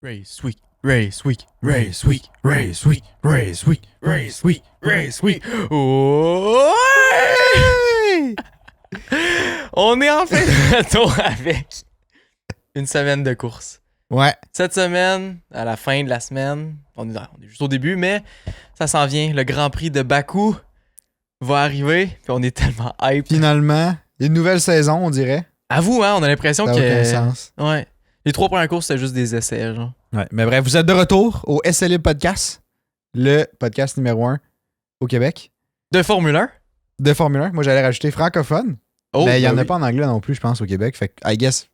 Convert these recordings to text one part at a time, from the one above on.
Race week, race week, race week, race week, race week, race week, race week. Ouais! On est enfin de retour avec une semaine de course. Ouais. Cette semaine, à la fin de la semaine, on est juste au début, mais ça s'en vient. Le Grand Prix de Bakou va arriver, puis on est tellement hype. Finalement, une nouvelle saison, on dirait. À vous, hein, on a l'impression Ça que... n'a aucun sens. Ouais. Les 3 premières courses, c'était juste des essais, genre. Ouais. Mais bref, vous êtes de retour au SLB Podcast, le podcast numéro 1 au Québec. De Formule 1? De Formule 1. Moi, j'allais rajouter francophone. Oh, mais il n'y en a oui. pas en anglais non plus, je pense, au Québec. Fait que, I guess,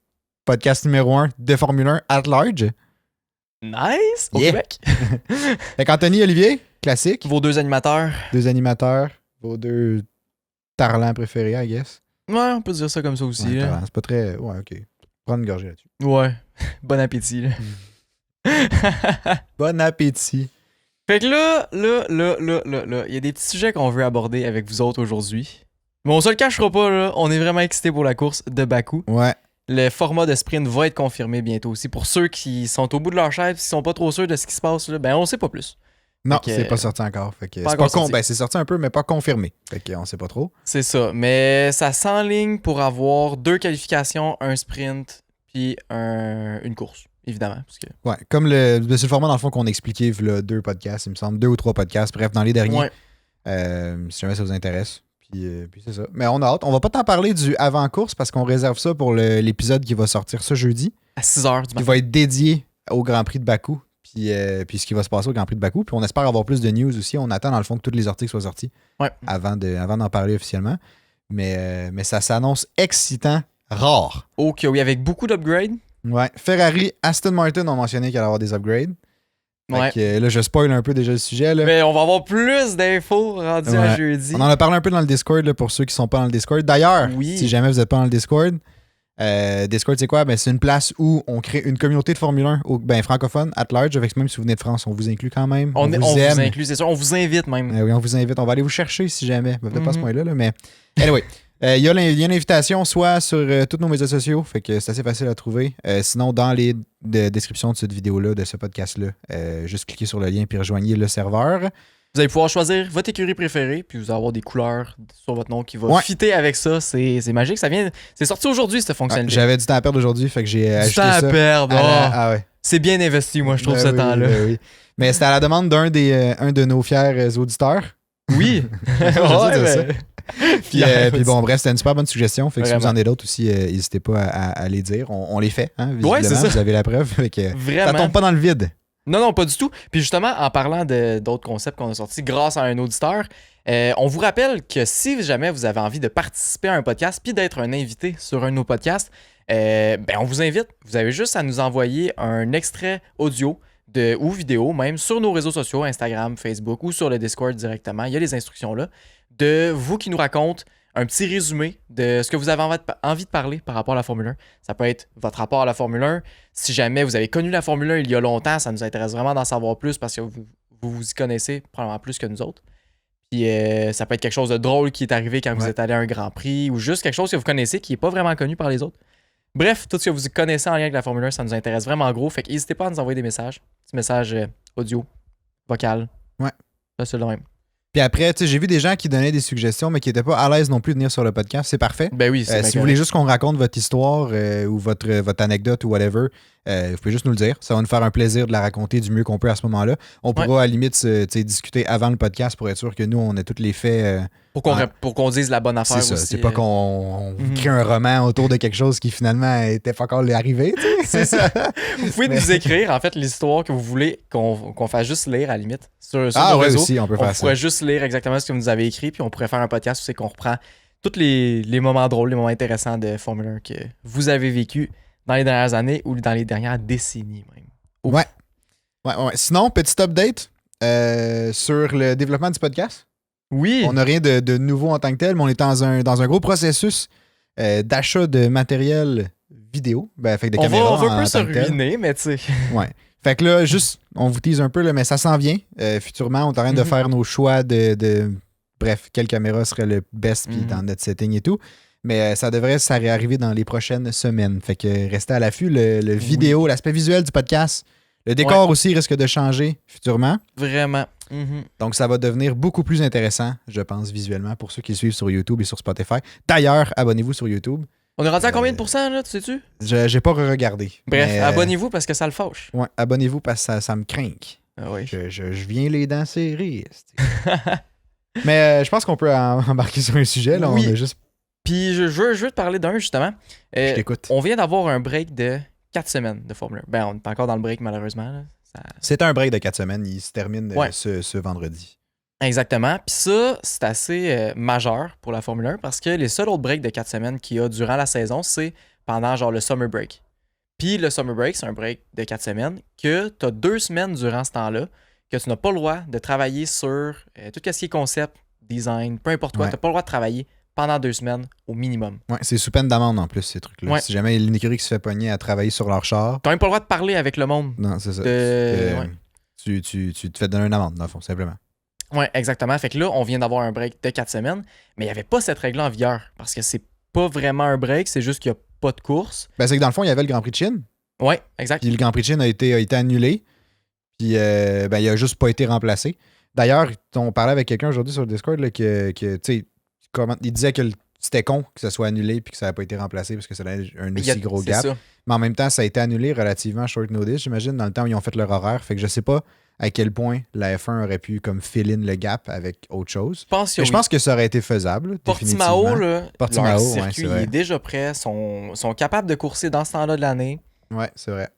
podcast numéro 1 de Formule 1 at large. Nice! Au Yeah. Québec. Fait qu'Anthony Olivier, classique. Vos 2 animateurs. 2 animateurs, vos 2 tarlants préférés, I guess. Ouais, on peut dire ça comme ça aussi. Ouais, là. tarlants, c'est pas très... Ouais, OK. Prends une gorgée là-dessus. Ouais. Bon appétit, là. Bon appétit. Fait que là, il y a des petits sujets qu'on veut aborder avec vous autres aujourd'hui. Mais on se le cachera pas, là. On est vraiment excités pour la course de Bakou. Ouais. Le format de sprint va être confirmé bientôt aussi. Pour ceux qui sont au bout de leur chaise, qui sont pas trop sûrs de ce qui se passe, là, ben on sait pas plus. Non, Fait que, c'est pas sorti encore. Fait que pas c'est encore pas sorti. ben, c'est sorti un peu, mais pas confirmé. Fait qu'on sait pas trop. C'est ça. Mais ça s'enligne pour avoir 2 qualifications, un sprint, puis une course, évidemment. Parce que... Ouais, comme c'est le format dans le fond qu'on a expliqué v'là 2 podcasts, il me semble, 2 ou 3 podcasts, bref, dans les derniers. Ouais. Si jamais ça vous intéresse. Puis c'est ça. Mais on a hâte. On va pas t'en parler du avant-course parce qu'on réserve ça pour l'épisode qui va sortir ce jeudi, À 6h du qui matin. va être dédié au Grand Prix de Bakou. Puis ce qui va se passer au Grand Prix de Bakou. Puis on espère avoir plus de news aussi. On attend dans le fond que tous les articles soient sortis Ouais. avant d'en parler officiellement. Mais ça s'annonce excitant, rare. Ok, oui, avec beaucoup d'upgrades. Ouais. Ferrari, Aston Martin ont mentionné qu'il allait avoir des upgrades. Fait Ouais. que, là, je spoil un peu déjà le sujet. Là. Mais on va avoir plus d'infos rendues à Ouais. jeudi. On en a parlé un peu dans le Discord là, pour ceux qui sont pas dans le Discord. D'ailleurs, Oui. si jamais vous n'êtes pas dans le Discord, Discord, c'est quoi? Ben, c'est une place où on crée une communauté de Formule 1 francophone, at large. Avec même si vous venez de France, on vous inclut quand même. On vous vous aime. inclut, c'est sûr. On vous invite même. Oui, on vous invite. On va aller vous chercher si jamais. Ben, peut-être pas à ce Mhm. point-là, là, mais anyway. Il y a une invitation soit sur tous nos médias sociaux, fait que c'est assez facile à trouver. Sinon, dans les descriptions de cette vidéo-là, de ce podcast-là, juste cliquez sur le lien puis rejoignez le serveur. Vous allez pouvoir choisir votre écurie préférée, puis vous allez avoir des couleurs sur votre nom qui va Ouais. fitter avec ça. C'est magique. C'est sorti aujourd'hui, cette Ah, fonctionnalité. j'avais du temps à perdre aujourd'hui, fait que j'ai Du ajouté temps à ça. perdre. Ah ouais. C'est bien investi, moi, je trouve, Ben ce oui, temps-là. ben oui. Mais c'était à la demande un de nos fiers auditeurs. Oui. Je veux dire ça. Fier, Puis bon, bref, c'était une super bonne suggestion. Fait que si vous Vraiment. en avez d'autres aussi, n'hésitez pas à les dire. On les fait, hein, visiblement. Ouais, c'est ça. Vous avez la preuve. Fait que ça Vraiment. tombe pas dans le vide. Non, pas du tout. Puis justement, en parlant d'autres concepts qu'on a sortis grâce à un auditeur, on vous rappelle que si jamais vous avez envie de participer à un podcast puis d'être un invité sur un de nos podcasts, on vous invite. Vous avez juste à nous envoyer un extrait audio ou vidéo, même sur nos réseaux sociaux, Instagram, Facebook ou sur le Discord directement. Il y a les instructions là. De vous qui nous raconte un petit résumé de ce que vous avez envie de parler par rapport à la Formule 1. Ça peut être votre rapport à la Formule 1. Si jamais vous avez connu la Formule 1 il y a longtemps, ça nous intéresse vraiment d'en savoir plus parce que vous y connaissez probablement plus que nous autres. Puis ça peut être quelque chose de drôle qui est arrivé quand vous êtes allé à un Grand Prix ou juste quelque chose que vous connaissez qui n'est pas vraiment connu par les autres. Bref, tout ce que vous connaissez en lien avec la Formule 1, ça nous intéresse vraiment gros. Fait que n'hésitez pas à nous envoyer des messages. Petits messages audio, vocal. Ouais. Là, c'est le même. Puis après, tu sais, j'ai vu des gens qui donnaient des suggestions, mais qui n'étaient pas à l'aise non plus de venir sur le podcast. C'est parfait. Ben oui, c'est Si vous voulez juste qu'on raconte votre histoire ou votre anecdote ou whatever, vous pouvez juste nous le dire. Ça va nous faire un plaisir de la raconter du mieux qu'on peut à ce moment-là. On pourra à la limite discuter avant le podcast pour être sûr que nous, on a tous les faits. Pour qu'on dise la bonne affaire C'est ça. aussi. C'est pas qu'on crée un roman autour de quelque chose qui finalement était pas encore arrivé. C'est ça. Vous pouvez nous écrire, en fait, l'histoire que vous voulez qu'on fasse juste lire, à la limite, sur nos réseaux. Aussi, on peut faire ça. pourrait juste lire exactement ce que vous nous avez écrit, puis on pourrait faire un podcast où c'est qu'on reprend tous les moments drôles, les moments intéressants de Formule 1 que vous avez vécu dans les dernières années ou dans les dernières décennies même. Ouf. Ouais. Sinon, petit update sur le développement du podcast. Oui. On n'a rien de nouveau en tant que tel, mais on est dans un gros processus d'achat de matériel vidéo. Fait que de caméras on va un en peu se tant que tel. ruiner, mais tu sais. Ouais. Fait que là, juste, on vous tease un peu, là, mais ça s'en vient. Futurement, on est en train de faire nos choix bref, quelle caméra serait le best puis dans notre setting et tout. Mais ça devrait arriver dans les prochaines semaines. Fait que restez à l'affût. Le vidéo, l'aspect visuel du podcast, Le décor aussi risque de changer futurement. Vraiment. Donc, ça va devenir beaucoup plus intéressant, je pense, visuellement, pour ceux qui suivent sur YouTube et sur Spotify. D'ailleurs, abonnez-vous sur YouTube. On est rendu à combien de pourcents, là, tu sais-tu? J'ai pas regardé. Bref, abonnez-vous parce que ça le fâche. Ouais, abonnez-vous parce que ça me craint. Ah oui. Je viens les dents serrées. Mais je pense qu'on peut embarquer sur un sujet. Là, oui. On a juste... Puis je veux te parler d'un, justement. Je t'écoute. On vient d'avoir un break de 4 semaines de Formule 1. Ben, on est encore dans le break, malheureusement. Là. C'est un break de 4 semaines. Il se termine ce vendredi. Exactement. Puis ça, c'est assez majeur pour la Formule 1 parce que les seuls autres breaks de 4 semaines qu'il y a durant la saison, c'est pendant genre le summer break. Puis le summer break, c'est un break de 4 semaines que tu as 2 semaines durant ce temps-là que tu n'as pas le droit de travailler sur tout ce qui est concept, design, peu importe quoi. Tu n'as pas le droit de travailler pendant 2 semaines au minimum. Ouais, c'est sous peine d'amende en plus, ces trucs-là. Ouais. Si jamais il y a une écurie qui se fait pogner à travailler sur leur char. Tu n'as même pas le droit de parler avec le monde. Non, c'est ça. Ouais. Tu te fais donner une amende, dans le fond, simplement. Oui, exactement. Fait que là, on vient d'avoir un break de 4 semaines, mais il n'y avait pas cette règle en vigueur parce que c'est pas vraiment un break, c'est juste qu'il n'y a pas de course. Ben, c'est que dans le fond, il y avait le Grand Prix de Chine. Oui, exact. Puis le Grand Prix de Chine a été annulé. Puis ben, il a juste pas été remplacé. D'ailleurs, on parlait avec quelqu'un aujourd'hui sur le Discord là, que tu sais, il disait que c'était con que ça soit annulé puis que ça n'a pas été remplacé parce que ça avait un aussi gros gap. Ça. Mais en même temps, ça a été annulé relativement short notice, j'imagine, dans le temps où ils ont fait leur horaire. Fait que je sais pas à quel point la F1 aurait pu comme fill in le gap avec autre chose. Je pense que ça aurait été faisable. Portimao, là, leur circuit il est déjà prêt, sont capables de courser dans ce temps-là de l'année. Ouais, c'est vrai.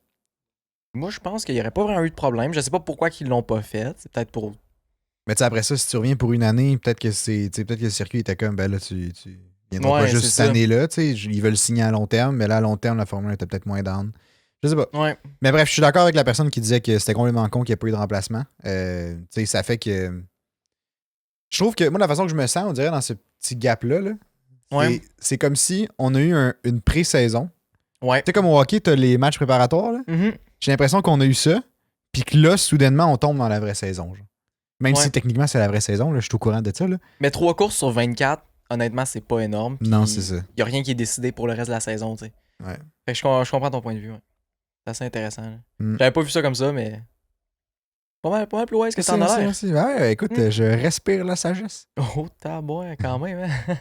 Moi, je pense qu'il n'y aurait pas vraiment eu de problème. Je sais pas pourquoi ils l'ont pas fait. C'est peut-être pour... Mais tu sais, après ça, si tu reviens pour une année, peut-être que le circuit était comme, ben là, tu viendras pas juste cette année-là. Ils veulent signer à long terme, mais là, à long terme, la Formule 1 était peut-être moins down. Je sais pas. Ouais. Mais bref, je suis d'accord avec la personne qui disait que c'était complètement con qu'il n'y ait pas eu de remplacement. Ça fait que... Je trouve que, moi, la façon que je me sens, on dirait, dans ce petit gap-là, c'est comme si on a eu une pré-saison. Ouais. Tu sais, comme au hockey, t'as les matchs préparatoires. Là. Mm-hmm. J'ai l'impression qu'on a eu ça, puis que là, soudainement, on tombe dans la vraie saison. Genre. Même si techniquement, c'est la vraie saison, là, je suis au courant de ça. Là. Mais 3 courses sur 24, honnêtement, c'est pas énorme. Non, c'est ça. Il n'y a rien qui est décidé pour le reste de la saison. T'sais. Ouais. Fait que je comprends ton point de vue. Ouais. C'est assez intéressant. J'avais pas vu ça comme ça, mais... Pas mal plus ouais, est-ce que t'en as l'air? Ouais, écoute, je respire la sagesse. Oh, taboire, quand même. Hein?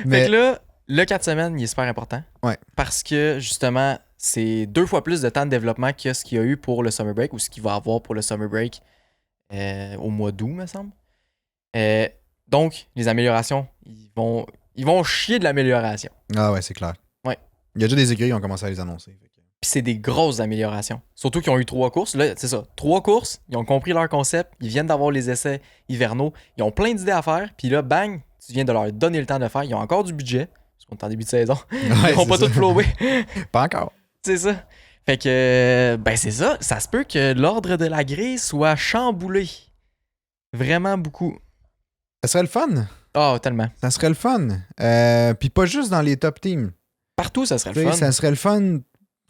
Fait que là, le 4 semaines, il est super important. Ouais. Parce que, justement, c'est 2 fois plus de temps de développement que ce qu'il y a eu pour le Summer Break ou ce qu'il va avoir pour le Summer Break au mois d'août, me semble. Donc, les améliorations, ils vont chier de l'amélioration. Ah ouais, c'est clair. Ouais. Il y a déjà des écuries qui ont commencé à les annoncer. Puis c'est des grosses améliorations. Surtout qu'ils ont eu 3 courses. Là, c'est ça. 3 courses, ils ont compris leur concept, ils viennent d'avoir les essais hivernaux, ils ont plein d'idées à faire, puis là, bang, tu viens de leur donner le temps de faire. Ils ont encore du budget, parce qu'on est en début de saison. Ouais, ils n'ont pas tout flowé. Pas encore. C'est ça. Fait que, ben c'est ça. Ça se peut que l'ordre de la grille soit chamboulé. Vraiment beaucoup. Ça serait le fun. Oh, tellement. Ça serait le fun. Puis pas juste dans les top teams. Partout, ça serait le fun. Ça serait le fun.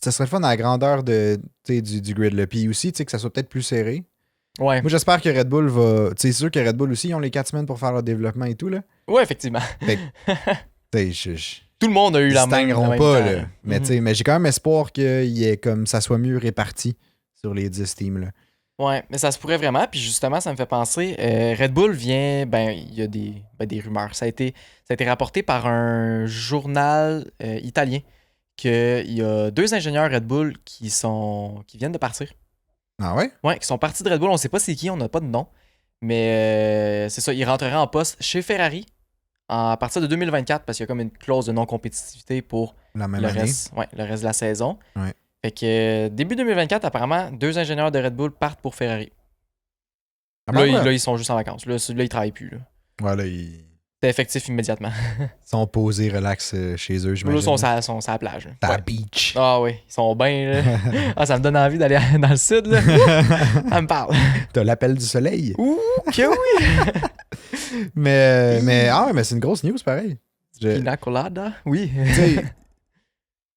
Ça serait le fun à la grandeur du grid. Là. Puis aussi, que ça soit peut-être plus serré. Ouais. Moi, j'espère que Red Bull va... C'est sûr que Red Bull aussi, ils ont les 4 semaines pour faire leur développement et tout. Là. Ouais, effectivement. Fait tout le monde a eu la même. Ils ne pas, là. Mais j'ai quand même espoir que ça soit mieux réparti sur les 10 teams. Là. Ouais, mais ça se pourrait vraiment. Puis justement, ça me fait penser, Red Bull vient, il y a des rumeurs. Ça a été rapporté par un journal italien qu'il y a 2 ingénieurs Red Bull qui viennent de partir. Ah ouais? Ouais, qui sont partis de Red Bull. On sait pas c'est qui, on n'a pas de nom. Mais c'est ça, ils rentreraient en poste chez Ferrari à partir de 2024 parce qu'il y a comme une clause de non-compétitivité pour la même année. Le reste de la saison. Ouais. Fait que début 2024, apparemment, 2 ingénieurs de Red Bull partent pour Ferrari. Là, ils sont juste en vacances. Là, ils travaillent plus. Là. Voilà, C'est effectif immédiatement. Ils sont posés, relax chez eux, j'imagine. Là, ils sont sur la plage. À la beach. Ah oui, ils sont bien. Ça me donne envie d'aller dans le sud. Là. Ça me parle. T'as l'appel du soleil. Ouh, que oui! mais c'est une grosse news, pareil. Pina colada, oui.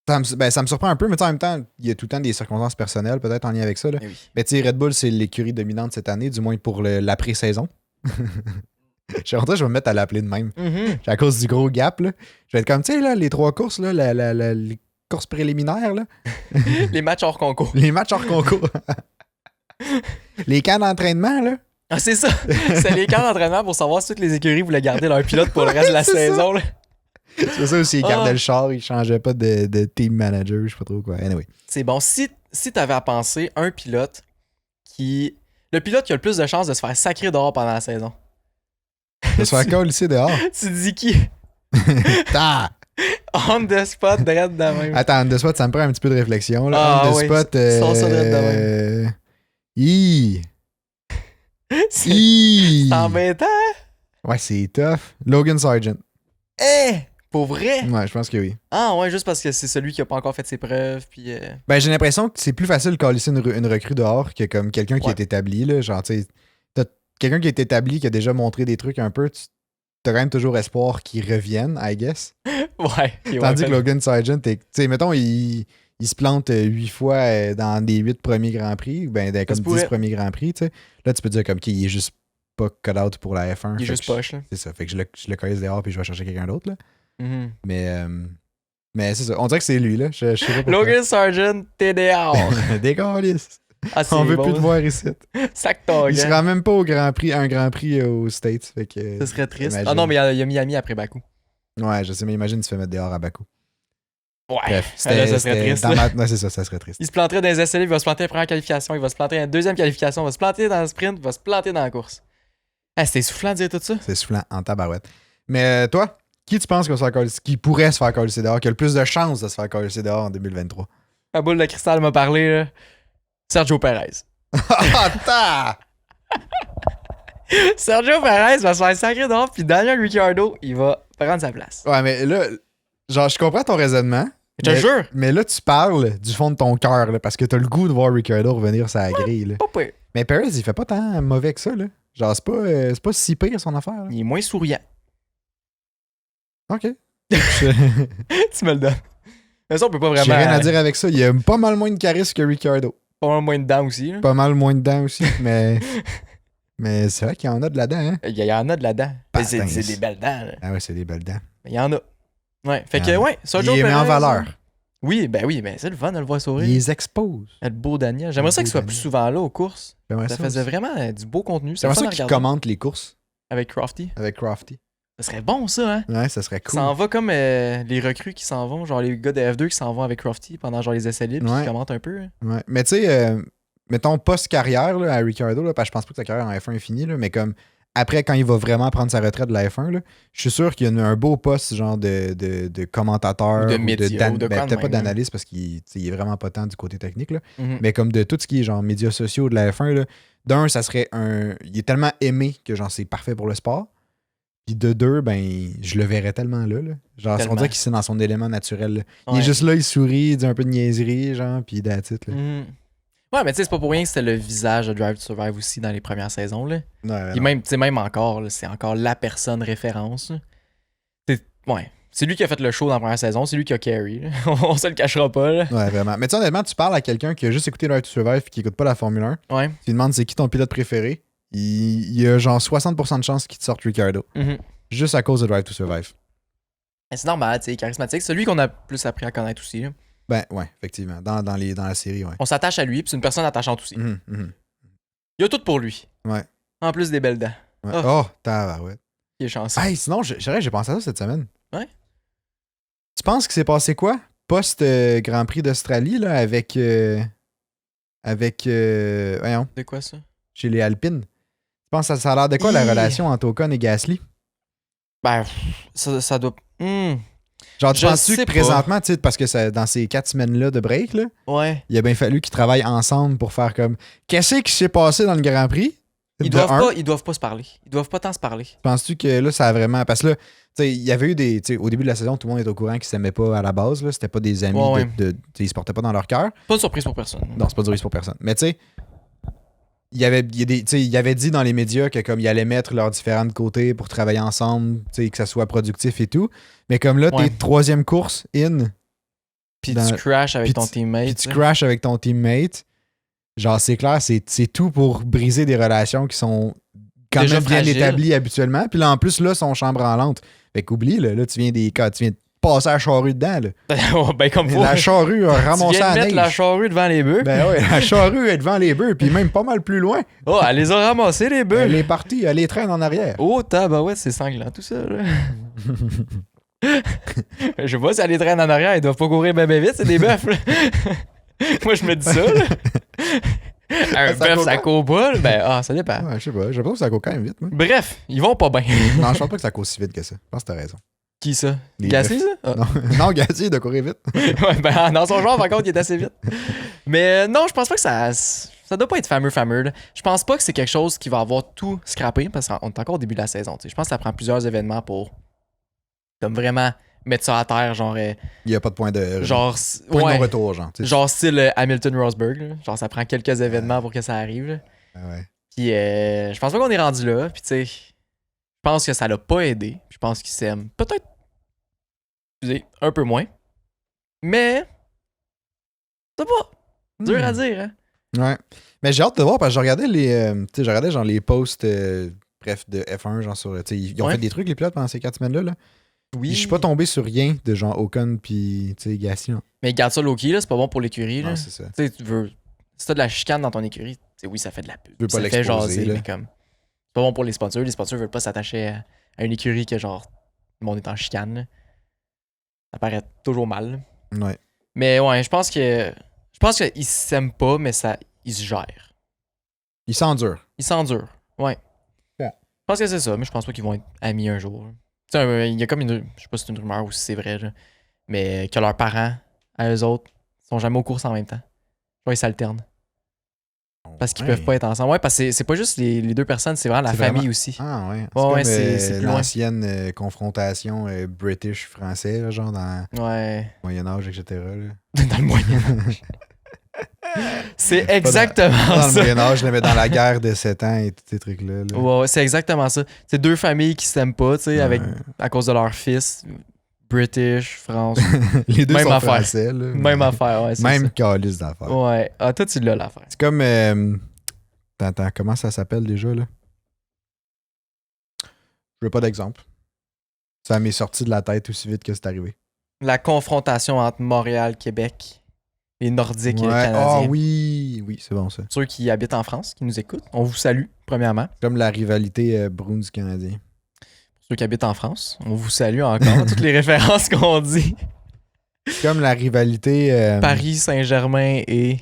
Ça me surprend un peu, mais en même temps, il y a tout le temps des circonstances personnelles peut-être en lien avec ça. Là. Oui. Mais tu sais, Red Bull, c'est l'écurie dominante cette année, du moins pour la pré-saison. Je suis rentré, je vais me mettre à l'appeler de même. Mm-hmm. À cause du gros gap. Là. Je vais être comme, tu sais, là, les 3 courses, là, les courses préliminaires. Là. Les matchs hors concours. Les matchs hors concours. Les camps d'entraînement, là. Ah, c'est ça. C'est les camps d'entraînement pour savoir si toutes les écuries voulaient garder leur pilote pour le reste de la saison. Là. C'est ça aussi, ils gardaient le char, ils changeaient pas de team manager, je sais pas trop quoi. Anyway. C'est bon. Si t'avais à penser un pilote qui... Le pilote qui a le plus de chances de se faire sacrer dehors pendant la saison. De se faire coller dehors. Tu dis qui? Ta! On the spot, direct de même. Attends, on the spot, ça me prend un petit peu de réflexion. Là. Ah, on the oui, spot. sors ça direct de même. C'est embêtant. Ouais, c'est tough. Logan Sargent. Pour vrai? Ouais, je pense que oui. Ah ouais, juste parce que c'est celui qui a pas encore fait ses preuves, puis... Ben, j'ai l'impression que c'est plus facile de calisser une recrue dehors que comme quelqu'un qui est établi, là. Genre, tu sais, t'as quelqu'un qui est établi, qui a déjà montré des trucs un peu, t'as quand même toujours espoir qu'il revienne, I guess. Tandis que Logan Sargent, tu sais, mettons, il se plante 8 fois dans les 8 premiers Grands Prix, ben, dans comme 10 premiers Grands Prix, tu sais. Là, tu peux dire comme qu'il est juste pas cut-out pour la F1. Il est juste poche, là. C'est ça. Fait que je le calisse dehors puis je vais chercher quelqu'un d'autre, là. Mm-hmm. Mais c'est ça. On dirait que c'est lui, là. Je sais pas pourquoi. Logan Sargent, t'es dehors. Décalisse. Ah, on veut plus te voir ici. Sac ton Il sera même pas au Grand Prix, un Grand Prix aux States. Fait que, ça serait triste. imagine. Ah non, mais il y a Miami après Bakou. Ouais, je sais, mais imagine, tu te fais mettre dehors à Bakou. Ouais. Bref, là, ça serait triste. Ouais, c'est ça serait triste. Il se planterait dans les essais, il va se planter à la première qualification, il va se planter à la deuxième qualification, il va se planter dans le sprint, il va se planter dans la course. Ah, c'était soufflant de dire tout ça. C'est soufflant en tabarouette. Mais toi, qui tu penses qui pourrait se faire calisser dehors, qui a le plus de chances de se faire calisser dehors en 2023? Ma boule de cristal m'a parlé, là. Sergio Perez. Attends! Sergio Perez va se faire sacrer dehors, puis Daniel Ricciardo, il va prendre sa place. Ouais, mais là, genre, je comprends ton raisonnement. Je te jure. Mais là, tu parles du fond de ton cœur, là, parce que t'as le goût de voir Ricciardo revenir sur la grille. Là. Pas pire. Mais Perez, il fait pas tant mauvais que ça, là. Genre, c'est pas si pire son affaire. Là. Il est moins souriant. OK. Tu me le donnes. Mais ça, on peut pas vraiment... J'ai rien à dire avec ça. Il a pas mal moins de charisme que Ricciardo. Pas mal moins de dents aussi. Là. Pas mal moins de dents aussi, mais... Mais c'est vrai qu'il y en a de la dent, hein? Il y en a de la dent. C'est des belles dents, là. Ah ouais, c'est des belles dents. Mais il y en a. Ouais, fait que, ouais, Sergio Perez... Il est mis en valeur. Oui, mais c'est le fun de le voir sourire. Il les expose. Le beau Daniel. J'aimerais ça qu'il soit plus souvent là aux courses. Ça faisait vraiment du beau contenu. J'aimerais ça qu'il commente les courses. Avec Crofty. Ça serait bon, ça, hein? Ouais, ça serait cool. Ça en va comme les recrues qui s'en vont, genre les gars de F2 qui s'en vont avec Crofty pendant genre les essais libres, qui commentent un peu. Hein. Ouais, mais tu sais, mettons post-carrière là, à Ricciardo, là, parce que je pense pas que sa carrière en F1 est finie, là, mais comme après, quand il va vraiment prendre sa retraite de la F1, là, je suis sûr qu'il y a un beau poste genre de commentateur. Ou de média. Peut-être pas d'analyste parce qu'il est vraiment pas tant du côté technique, là, mais comme de tout ce qui est genre médias sociaux de la F1, là, d'un, ça serait il est tellement aimé que genre c'est parfait pour le sport. Puis de deux, ben, je le verrais tellement là. Genre, on dirait qu'il est dans son élément naturel. Là. Ouais. Il est juste là, il sourit, il dit un peu de niaiserie, genre, puis that's it, là. Ouais, mais tu sais, c'est pas pour rien que c'était le visage de Drive to Survive aussi dans les premières saisons, là. Ouais, puis même encore, là, c'est encore la personne référence. Ouais. C'est lui qui a fait le show dans la première saison, c'est lui qui a carry. On se le cachera pas, là. Ouais, vraiment. Mais tu sais, honnêtement, tu parles à quelqu'un qui a juste écouté Drive to Survive et qui écoute pas la Formule 1. Ouais. Tu lui demandes c'est qui ton pilote préféré. Il y a genre 60% de chances qu'il te sorte Ricciardo. Juste à cause de Drive to Survive. C'est normal, c'est charismatique. C'est lui qu'on a plus appris à connaître aussi. Là. Ben ouais, effectivement. Dans la série, ouais. On s'attache à lui, puis c'est une personne attachante aussi. Il y a tout pour lui. Ouais. En plus des belles dents. Ouais. Oh, tabarouette. Il est chanceux. Hey, sinon, j'ai pensé à ça cette semaine. Ouais. Tu penses que c'est passé quoi? Post-Grand Prix d'Australie, là, avec... voyons. C'est quoi ça? Chez les Alpines. Tu penses que ça a l'air de quoi, la relation entre Ocon et Gasly? Ben, ça doit... Genre, tu penses-tu que présentement, tu sais, parce que dans ces 4 semaines-là de break, là, ouais. Il a bien fallu qu'ils travaillent ensemble pour faire comme... Qu'est-ce qui s'est passé dans le Grand Prix? Ils doivent pas se parler. Ils doivent pas tant se parler. Penses-tu que là, ça a vraiment... Parce que là, tu sais, il y avait eu des... Tu sais, au début de la saison, tout le monde était au courant qu'ils s'aimaient pas à la base, là. C'était pas des amis ils se portaient pas dans leur cœur. Pas de surprise pour personne. Non, c'est pas de surprise pour personne. Mais tu sais... Il avait dit dans les médias que comme il allait mettre leurs différents côtés pour travailler ensemble, que ça soit productif et tout. Mais comme là, t'es troisième course puis tu crashes avec ton teammate. Puis tu crashes avec ton teammate. Genre, c'est clair, c'est tout pour briser des relations qui sont quand même bien établies habituellement. Puis là, en plus, là, sont chambranlantes. Fait qu'oublie, là tu viens passer la charrue dedans. Là. Ben, comme faut. La charrue a Tu ramassé viens de la mettre neige. la charrue devant les bœufs. Ben ouais, la charrue est devant les bœufs, puis même pas mal plus loin. Oh, elle les a ramassés, les bœufs. Elle est partie, elle les traîne en arrière. Oh, tabarouette, c'est sanglant, tout ça, là. Je sais pas si elle les traîne en arrière, ils doivent pas courir ben vite, c'est des bœufs, là. Moi, je me dis ça, là. Un Ça bœuf, court ça pas? court pas, là. Ben, ça dépend. Ouais, je sais pas, je pense que ça court quand même vite. Moi. Bref, ils vont pas bien. Non, je pense pas que ça court si vite que ça. Je pense que t'as raison. Qui ça? Les Gassé, bœufs. ça? Ah. Non, non Gassier de courir vite. Ouais, ben, dans son genre, par contre, il est assez vite. Mais non, je pense pas que ça doit pas être fameux, là. Je pense pas que c'est quelque chose qui va avoir tout scrappé, parce qu'on est encore au début de la saison, tu sais. Je pense que ça prend plusieurs événements pour, comme vraiment, mettre ça à terre, genre... Il y a pas de point de ouais, non-retour, genre. tu sais. genre style Hamilton-Rosberg, là. Genre, ça prend quelques événements pour que ça arrive, là. Ah ouais. Puis, je pense pas qu'on est rendu là, puis tu sais, je pense que ça l'a pas aidé. Je pense qu'ils s'aiment peut-être, excusez, un peu moins. Mais, c'est pas dur à dire, hein. Ouais. Mais j'ai hâte de voir parce que je regardais tu sais, je regardais genre les posts bref de F1 genre sur tu sais ils ont Ouais. fait des trucs les pilotes pendant ces 4 semaines là. Oui. Puis je suis pas tombé sur rien de genre Ocon puis tu sais Gasly. là. Mais garde ça low-key, là, c'est pas bon pour l'écurie, là. Non, Tu c'est ça. sais, tu veux... Si t'as de la chicane dans ton écurie, tu sais, oui, ça fait de la pub. veux pas Ça fait l'exposer, jaser, là. mais comme... C'est pas bon pour les sponsors. Les sponsors veulent pas s'attacher à une écurie que, genre, le monde est en chicane, là. Ça paraît toujours mal, là. Ouais. Mais ouais, je pense qu'ils s'aiment pas, mais ils se gèrent. Ils s'endurent. Ils s'endurent. Ouais. Yeah. Je pense que c'est ça, mais je pense pas qu'ils vont être amis un jour. Tu sais, il y a comme une... Je sais pas si c'est une rumeur ou si c'est vrai, là, mais que leurs parents, à eux autres, sont jamais aux courses en même temps. Genre, ils s'alternent. Parce qu'ils peuvent pas être ensemble. Ouais, parce que c'est pas juste les deux personnes, c'est vraiment la C'est famille vraiment- aussi. Ah ouais. Ouais, comme, ouais, c'est plus loin. l'ancienne confrontation British-français là, genre dans le Ouais. Moyen-Âge, etc. là. Dans le Moyen-Âge. C'est exactement Pas dans le ça. Moyen-Âge, là, mais dans la guerre de 7 ans et tous ces trucs-là. là. Ouais, c'est exactement ça. C'est deux familles qui s'aiment pas, tu sais, Ouais. avec à cause de leur fils. British, France. Les deux Même sont affaire. français. Là, Même mais- affaire, ouais. C'est Même ça. calice d'affaires. Ouais. Ah, toi, tu l'as l'affaire. C'est comme. Attends, comment ça s'appelle déjà, là? Je veux pas d'exemple. Ça m'est sorti de la tête aussi vite que c'est arrivé. La confrontation entre Montréal, Québec, les Nordiques et les Ouais. Canadiens. Ah oui, oui, c'est bon ça. Ceux qui habitent en France, qui nous écoutent, on vous salue, premièrement. Comme la rivalité Bruins-Canadien. Ceux qui habitent en France, on vous salue encore. Toutes les références qu'on dit. Comme la rivalité. Paris, Saint-Germain et...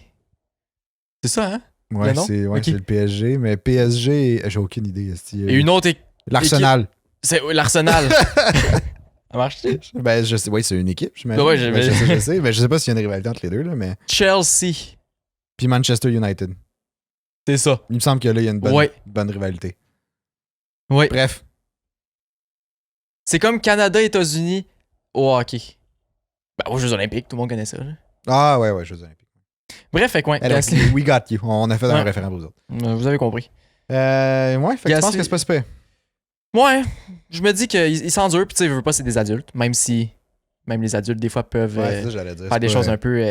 C'est ça, hein? Ouais, le nom? c'est Ok. c'est le PSG. Mais PSG, j'ai aucune idée. Et une autre équipe. L'Arsenal. C'est l'Arsenal. Ça marche-tu? Ben, je sais, ouais, c'est une équipe, j'imagine. Ouais, Ben, je sais. Mais je sais pas s'il y a une rivalité entre les deux, là, mais. Chelsea. Puis Manchester United. C'est ça. Il me semble que là, il y a une bonne, Ouais. bonne rivalité. Ouais. Bref. C'est comme Canada-États-Unis au hockey. Ben, aux Jeux Olympiques, tout le monde connaît ça. Là. Ah, ouais, Jeux Olympiques. Bref, fait quoi? Alors, we got you. On a fait un Ouais. référent pour vous autres. Vous avez compris. Ouais, fait que je pense Gasly- que c'est pas super. Ouais, je me dis qu'ils s'endurent, pis tu sais, je veux pas, c'est des adultes, même si même les adultes, des fois, peuvent Ouais, c'est ça, j'allais dire. faire des choses un peu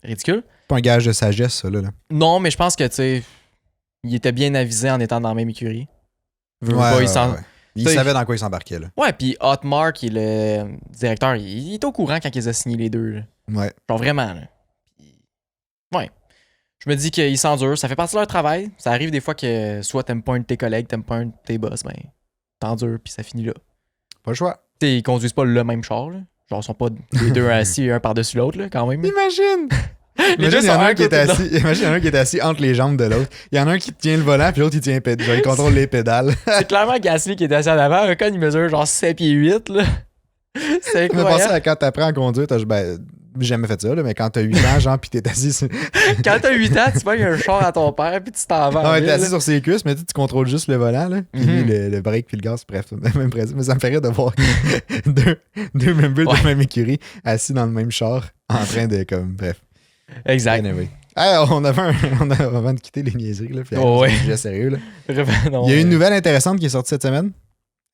ridicules. pas un gage de sagesse, ça, là. Non, mais je pense que, tu sais, il était bien avisé en étant dans la même écurie. Veux Ouais, pas, ouais, il s'en- ouais. Il T'sais, savait dans quoi il s'embarquait, là. Ouais, puis Hotmar, qui est le directeur, il est au courant quand ils ont signé les deux. Là. Ouais. Genre vraiment, là. Puis, ouais. Je me dis qu'ils s'endurent, ça fait partie de leur travail. Ça arrive des fois que soit t'aimes pas un de tes collègues, t'aimes pas un de tes boss, ben t'endures, puis ça finit là. Pas le choix. Tu sais, ils conduisent pas le même char, là. Genre, ils sont pas les deux assis un par-dessus l'autre, là, quand même. Imagine! Les Imagine, deux il y en sont a un un qui est côté de l'autre. assis. Imagine, il y en a un qui est assis entre les jambes de l'autre. Il y en a un qui tient le volant, puis l'autre, il tient genre, il contrôle les pédales. C'est clairement Gasly qui est assis en avant. Un con, il mesure genre 7 pieds 8, là. C'est Tu me penses incroyable. à quand t'apprends à conduire, ben, j'ai jamais fait ça, là, mais quand t'as 8 ans, genre, pis t'es assis sur... Quand t'as 8 ans, tu pognes un char à ton père, puis tu t'en vas. Non, en mais ville, t'es assis là. sur ses cuisses, mais tu contrôles juste le volant, là, puis Mhm. le break, puis le gaz, bref, c'est le même principe. Mais ça me fait rire de voir deux members Ouais. de la même écurie assis dans le même char, en train de, comme, bref. Exact. Anyway. Hey, avant de quitter les niaiseries, là, puis Oh, ouais. c'est déjà sérieux, là. Non, Il y a une mais- nouvelle intéressante qui est sortie cette semaine.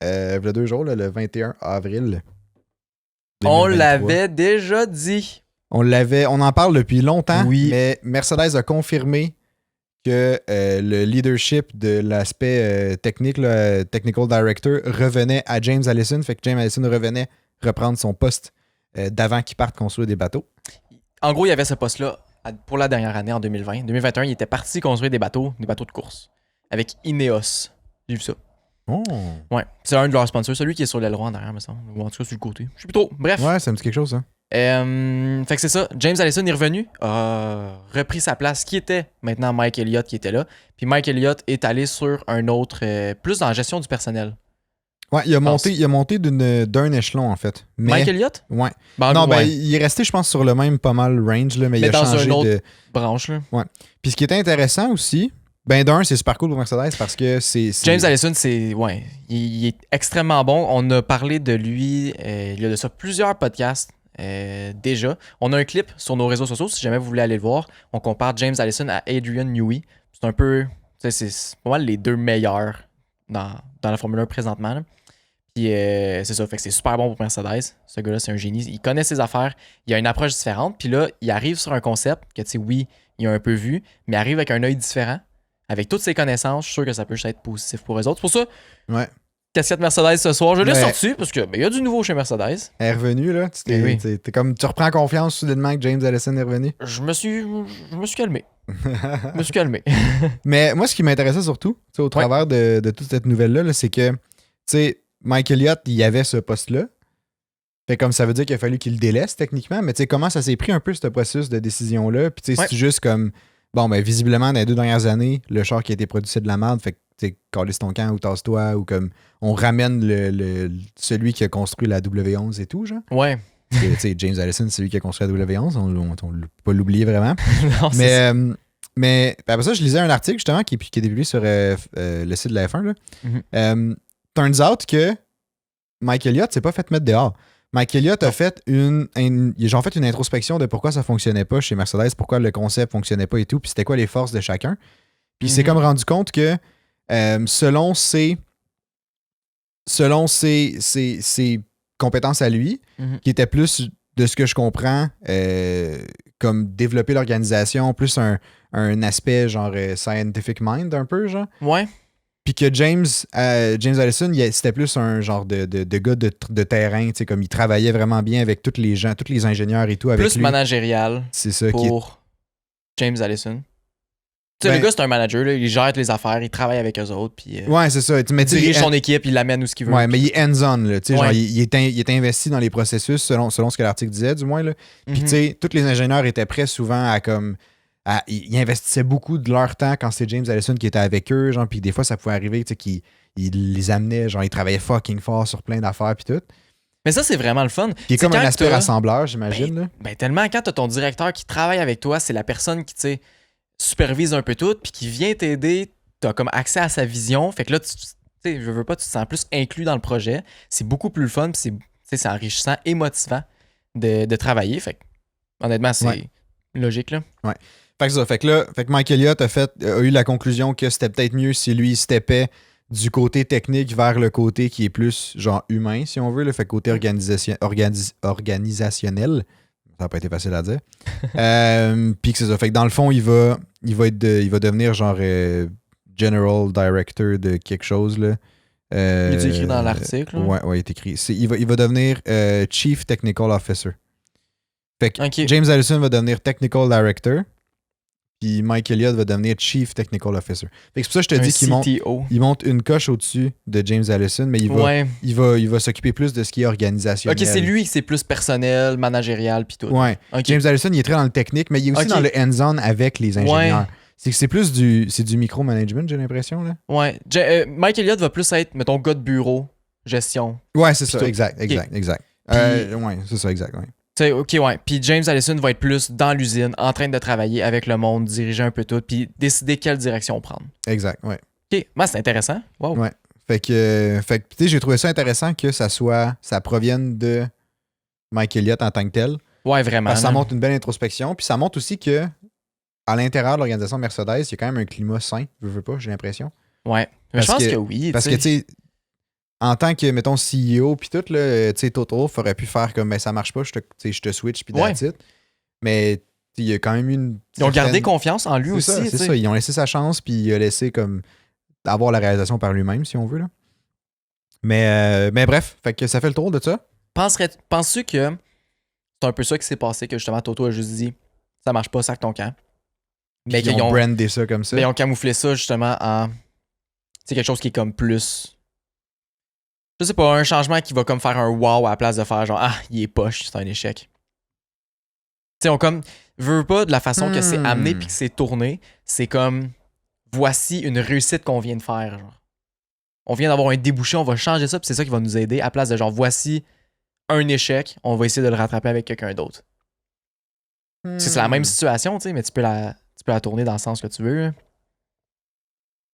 Il y a 2 jours, là, le 21 avril. On 2023. l'avait déjà dit. On en parle depuis longtemps, Oui. mais Mercedes a confirmé que le leadership de l'aspect technique, là, technical director, revenait à James Allison. Fait que James Allison revenait reprendre son poste d'avant qu'il parte construire des bateaux. En gros, il y avait ce poste-là pour la dernière année, en 2020. 2021, il était parti construire des bateaux de course, avec Ineos. J'ai vu ça. Oh. Ouais, c'est un de leurs sponsors, celui qui est sur l'aileron en arrière, me semble. Ou en tout cas, sur le côté. Je sais plus trop. Bref. Ouais, ça me dit quelque chose, ça. Fait que c'est ça. James Allison est revenu, a repris sa place, qui était maintenant Mike Elliott qui était là. Puis Mike Elliott est allé sur un autre, plus dans la gestion du personnel. Ouais, il a monté d'un échelon, en fait. Mais, Mike Elliott? Ouais. Ben, non, ouais. il est resté, je pense, sur le même pas mal range, là, mais il a dans changé une autre de branche. Là. Ouais. Puis ce qui était intéressant aussi, d'un, c'est super cool pour Mercedes parce que c'est... James Allison, c'est... Ouais, il est extrêmement bon. On a parlé de lui, il y a de ça plusieurs podcasts déjà. On a un clip sur nos réseaux sociaux, si jamais vous voulez aller le voir. On compare James Allison à Adrian Newey. C'est un peu... C'est pas mal les deux meilleurs dans la Formule 1 présentement. Là. Puis c'est ça, fait que c'est super bon pour Mercedes. Ce gars-là, c'est un génie. Il connaît ses affaires. Il a une approche différente. Puis là, il arrive sur un concept que, tu sais, oui, il a un peu vu, mais il arrive avec un œil différent. Avec toutes ses connaissances, je suis sûr que ça peut être positif pour eux autres. C'est pour ça, casquette Mercedes ce soir, je l'ai sorti parce que il y a du nouveau chez Mercedes. Elle est revenue, là. T'es comme, tu reprends confiance soudainement que James Allison est revenu. Je me suis calmé. Je me suis calmé. Mais moi, ce qui m'intéressait surtout, au travers de toute cette nouvelle-là, là, c'est que, tu sais, Mike Elliott, il y avait ce poste-là. Fait comme ça veut dire qu'il a fallu qu'il le délaisse techniquement, mais tu sais, comment ça s'est pris un peu ce processus de décision-là? Puis tu sais, c'est juste comme, visiblement, dans les 2 dernières années, le char qui a été produit, c'est de la merde. Fait que, tu sais, calisse ton camp ou tasse-toi, ou comme, on ramène celui qui a construit la W11 et tout, genre. Ouais. Tu sais, James Allison, c'est celui qui a construit la W11, on ne peut pas l'oublier vraiment. Non, mais après ça, je lisais un article justement qui est publié sur le site de la F1. Là. Mm-hmm. Turns out que Mike Elliott s'est pas fait mettre dehors. Mike Elliott a fait une introspection de pourquoi ça fonctionnait pas chez Mercedes, pourquoi le concept fonctionnait pas et tout, puis c'était quoi les forces de chacun. Puis il s'est comme rendu compte que selon ses compétences à lui, qui étaient plus, de ce que je comprends, comme développer l'organisation, plus un aspect genre scientific mind un peu, genre. Ouais. Puis que James Allison, c'était plus un genre de gars de terrain, tu sais, comme il travaillait vraiment bien avec tous les gens, tous les ingénieurs et tout avec plus lui. Managérial. C'est ça. Pour James Allison. Tu sais, le gars, c'est un manager, là, il gère les affaires, il travaille avec eux autres. Puis, ouais, c'est ça. Il dirige son équipe, il l'amène où ce qu'il veut. Ouais, mais il est hands-on, là. Tu sais, genre, il est investi dans les processus selon ce que l'article disait, du moins, là. Puis, tu sais, tous les ingénieurs étaient prêts souvent à comme. Ils investissaient beaucoup de leur temps quand c'était James Allison qui était avec eux, genre, puis des fois, ça pouvait arriver, tu sais, qu'il les amenait, genre, ils travaillaient fucking fort sur plein d'affaires, puis tout. Mais ça, c'est vraiment le fun. Qui est comme un aspect rassembleur, j'imagine. Ben, tellement, quand t'as ton directeur qui travaille avec toi, c'est la personne qui, tu sais, supervise un peu tout, puis qui vient t'aider, t'as comme accès à sa vision, fait que là, tu sais, je veux pas, tu te sens plus inclus dans le projet. C'est beaucoup plus le fun, puis c'est enrichissant et motivant de travailler, fait que, honnêtement, c'est logique, là. Ouais. Fait que Mike Elliott a eu la conclusion que c'était peut-être mieux si lui steppait du côté technique vers le côté qui est plus genre humain, si on veut, le fait côté organisationnel. Ça n'a pas été facile à dire. Puis que c'est ça. Fait que dans le fond, il va devenir genre General Director de quelque chose. Là. Il est écrit dans l'article. Ouais, il est écrit. Il va devenir Chief Technical Officer. Fait que James Allison va devenir Technical Director. Puis Mike Elliott va devenir Chief Technical Officer. Fait que c'est pour ça que je te dis qu'il monte une coche au-dessus de James Allison, mais il va s'occuper plus de ce qui est organisationnel. Ok, c'est lui qui c'est plus personnel, managérial, puis tout. Ouais. Okay. James Allison, il est très dans le technique, mais il est aussi dans le hands-on avec les ingénieurs. Ouais. C'est plus du micromanagement, j'ai l'impression. Là. Ouais. Mike Elliott va plus être, mettons, gars de bureau, gestion. Ouais, c'est ça. Exact. Ouais, c'est ça, exact. Ouais. OK, ouais. Puis James Allison va être plus dans l'usine, en train de travailler avec le monde, diriger un peu tout, puis décider quelle direction prendre. Exact, ouais. OK, moi, c'est intéressant. Wow. Ouais. Fait que tu sais, j'ai trouvé ça intéressant que ça provienne de Mike Elliott en tant que tel. Ouais, vraiment. Parce que ça montre une belle introspection, puis ça montre aussi que à l'intérieur de l'organisation Mercedes, il y a quand même un climat sain, je veux pas, j'ai l'impression. Ouais. Mais je pense que oui. Parce que, tu sais, en tant que, mettons, CEO, puis tout, tu sais, Toto Wolff aurait pu faire comme, mais ça marche pas, je te switch, puis that's it. Mais il y a quand même une. Ils ont gardé confiance en lui aussi. C'est ça, ils ont laissé sa chance, puis il a laissé comme avoir la réalisation par lui-même, si on veut. Là. Mais bref, fait que ça fait le tour de ça. Penses-tu que c'est un peu ça qui s'est passé, que justement Toto a juste dit ça marche pas, sac ton camp. Mais Ils ont brandé ça comme ça. Mais ils ont camouflé ça justement en. C'est quelque chose qui est comme plus. Je sais pas, un changement qui va comme faire un wow à la place de faire genre ah, il est poche, c'est un échec. Tu sais, on comme. Veux pas de la façon que c'est amené puis que c'est tourné, c'est comme. Voici une réussite qu'on vient de faire. Genre. On vient d'avoir un débouché, on va changer ça, puis c'est ça qui va nous aider. À la place de genre, voici un échec, on va essayer de le rattraper avec quelqu'un d'autre. C'est la même situation, tu sais, mais tu peux la tourner dans le sens que tu veux. Hein.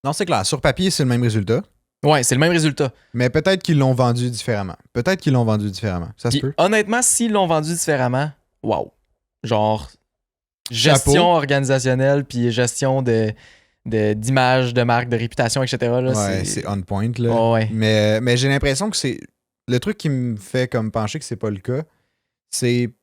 Non, c'est clair. Sur papier, c'est le même résultat. Ouais, c'est le même résultat. Mais peut-être qu'ils l'ont vendu différemment. Ça se peut. Honnêtement, s'ils l'ont vendu différemment, wow. Genre, gestion organisationnelle, puis gestion d'image, de marque, de réputation, etc. Là, ouais, c'est on point. Là. Oh, ouais. Mais j'ai l'impression que c'est. Le truc qui me fait comme pencher que c'est pas le cas, c'est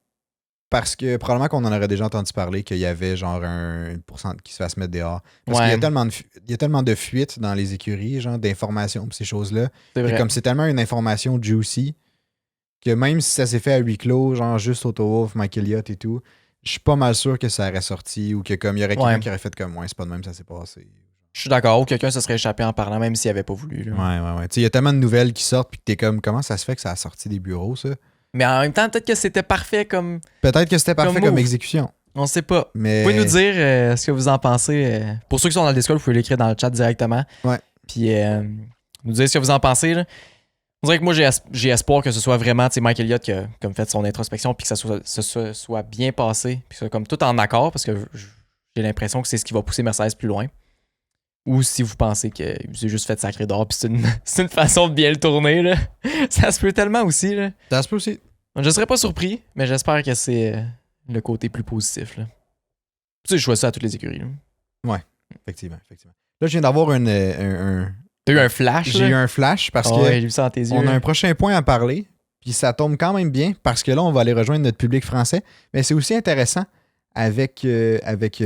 parce que probablement qu'on en aurait déjà entendu parler qu'il y avait genre un pourcent qui se fasse mettre dehors. Parce qu'il y a tellement de fuites dans les écuries, genre d'informations pis ces choses-là. Et comme c'est tellement une information juicy que même si ça s'est fait à huis clos, genre juste Toto Wolff, Mike Elliott et tout, je suis pas mal sûr que ça aurait sorti ou que comme il y aurait quelqu'un qui aurait fait comme ouais, c'est pas de même ça s'est passé. Je suis d'accord, ou quelqu'un se serait échappé en parlant même s'il avait pas voulu. Là. Ouais. Tu sais, il y a tellement de nouvelles qui sortent puis que t'es comme comment ça se fait que ça a sorti des bureaux, ça? Mais en même temps, peut-être que c'était parfait comme. Peut-être que c'était parfait comme exécution. On sait pas. Mais... Vous pouvez nous dire ce que vous en pensez. Pour ceux qui sont dans le Discord, vous pouvez l'écrire dans le chat directement. Ouais. Puis nous dire ce que vous en pensez. Là. On dirait que moi, j'ai espoir que ce soit vraiment Mike Elliott qui a comme fait son introspection puis que ça soit bien passé. Puis que ce soit comme tout en accord parce que j'ai l'impression que c'est ce qui va pousser Mercedes plus loin. Ou si vous pensez que vous avez juste fait sacré d'or puis c'est une façon de bien le tourner. Là. Ça se peut tellement aussi. Là. Ça se peut aussi. Je serais pas surpris, mais j'espère que c'est le côté plus positif. Là. Tu sais, je choisis ça à toutes les écuries. Là. Ouais, effectivement. Là, je viens d'avoir un T'as eu un flash? J'ai eu un flash parce que ouais, j'ai vu ça dans tes yeux, on a un prochain point à parler, puis ça tombe quand même bien parce que là, on va aller rejoindre notre public français, mais c'est aussi intéressant avec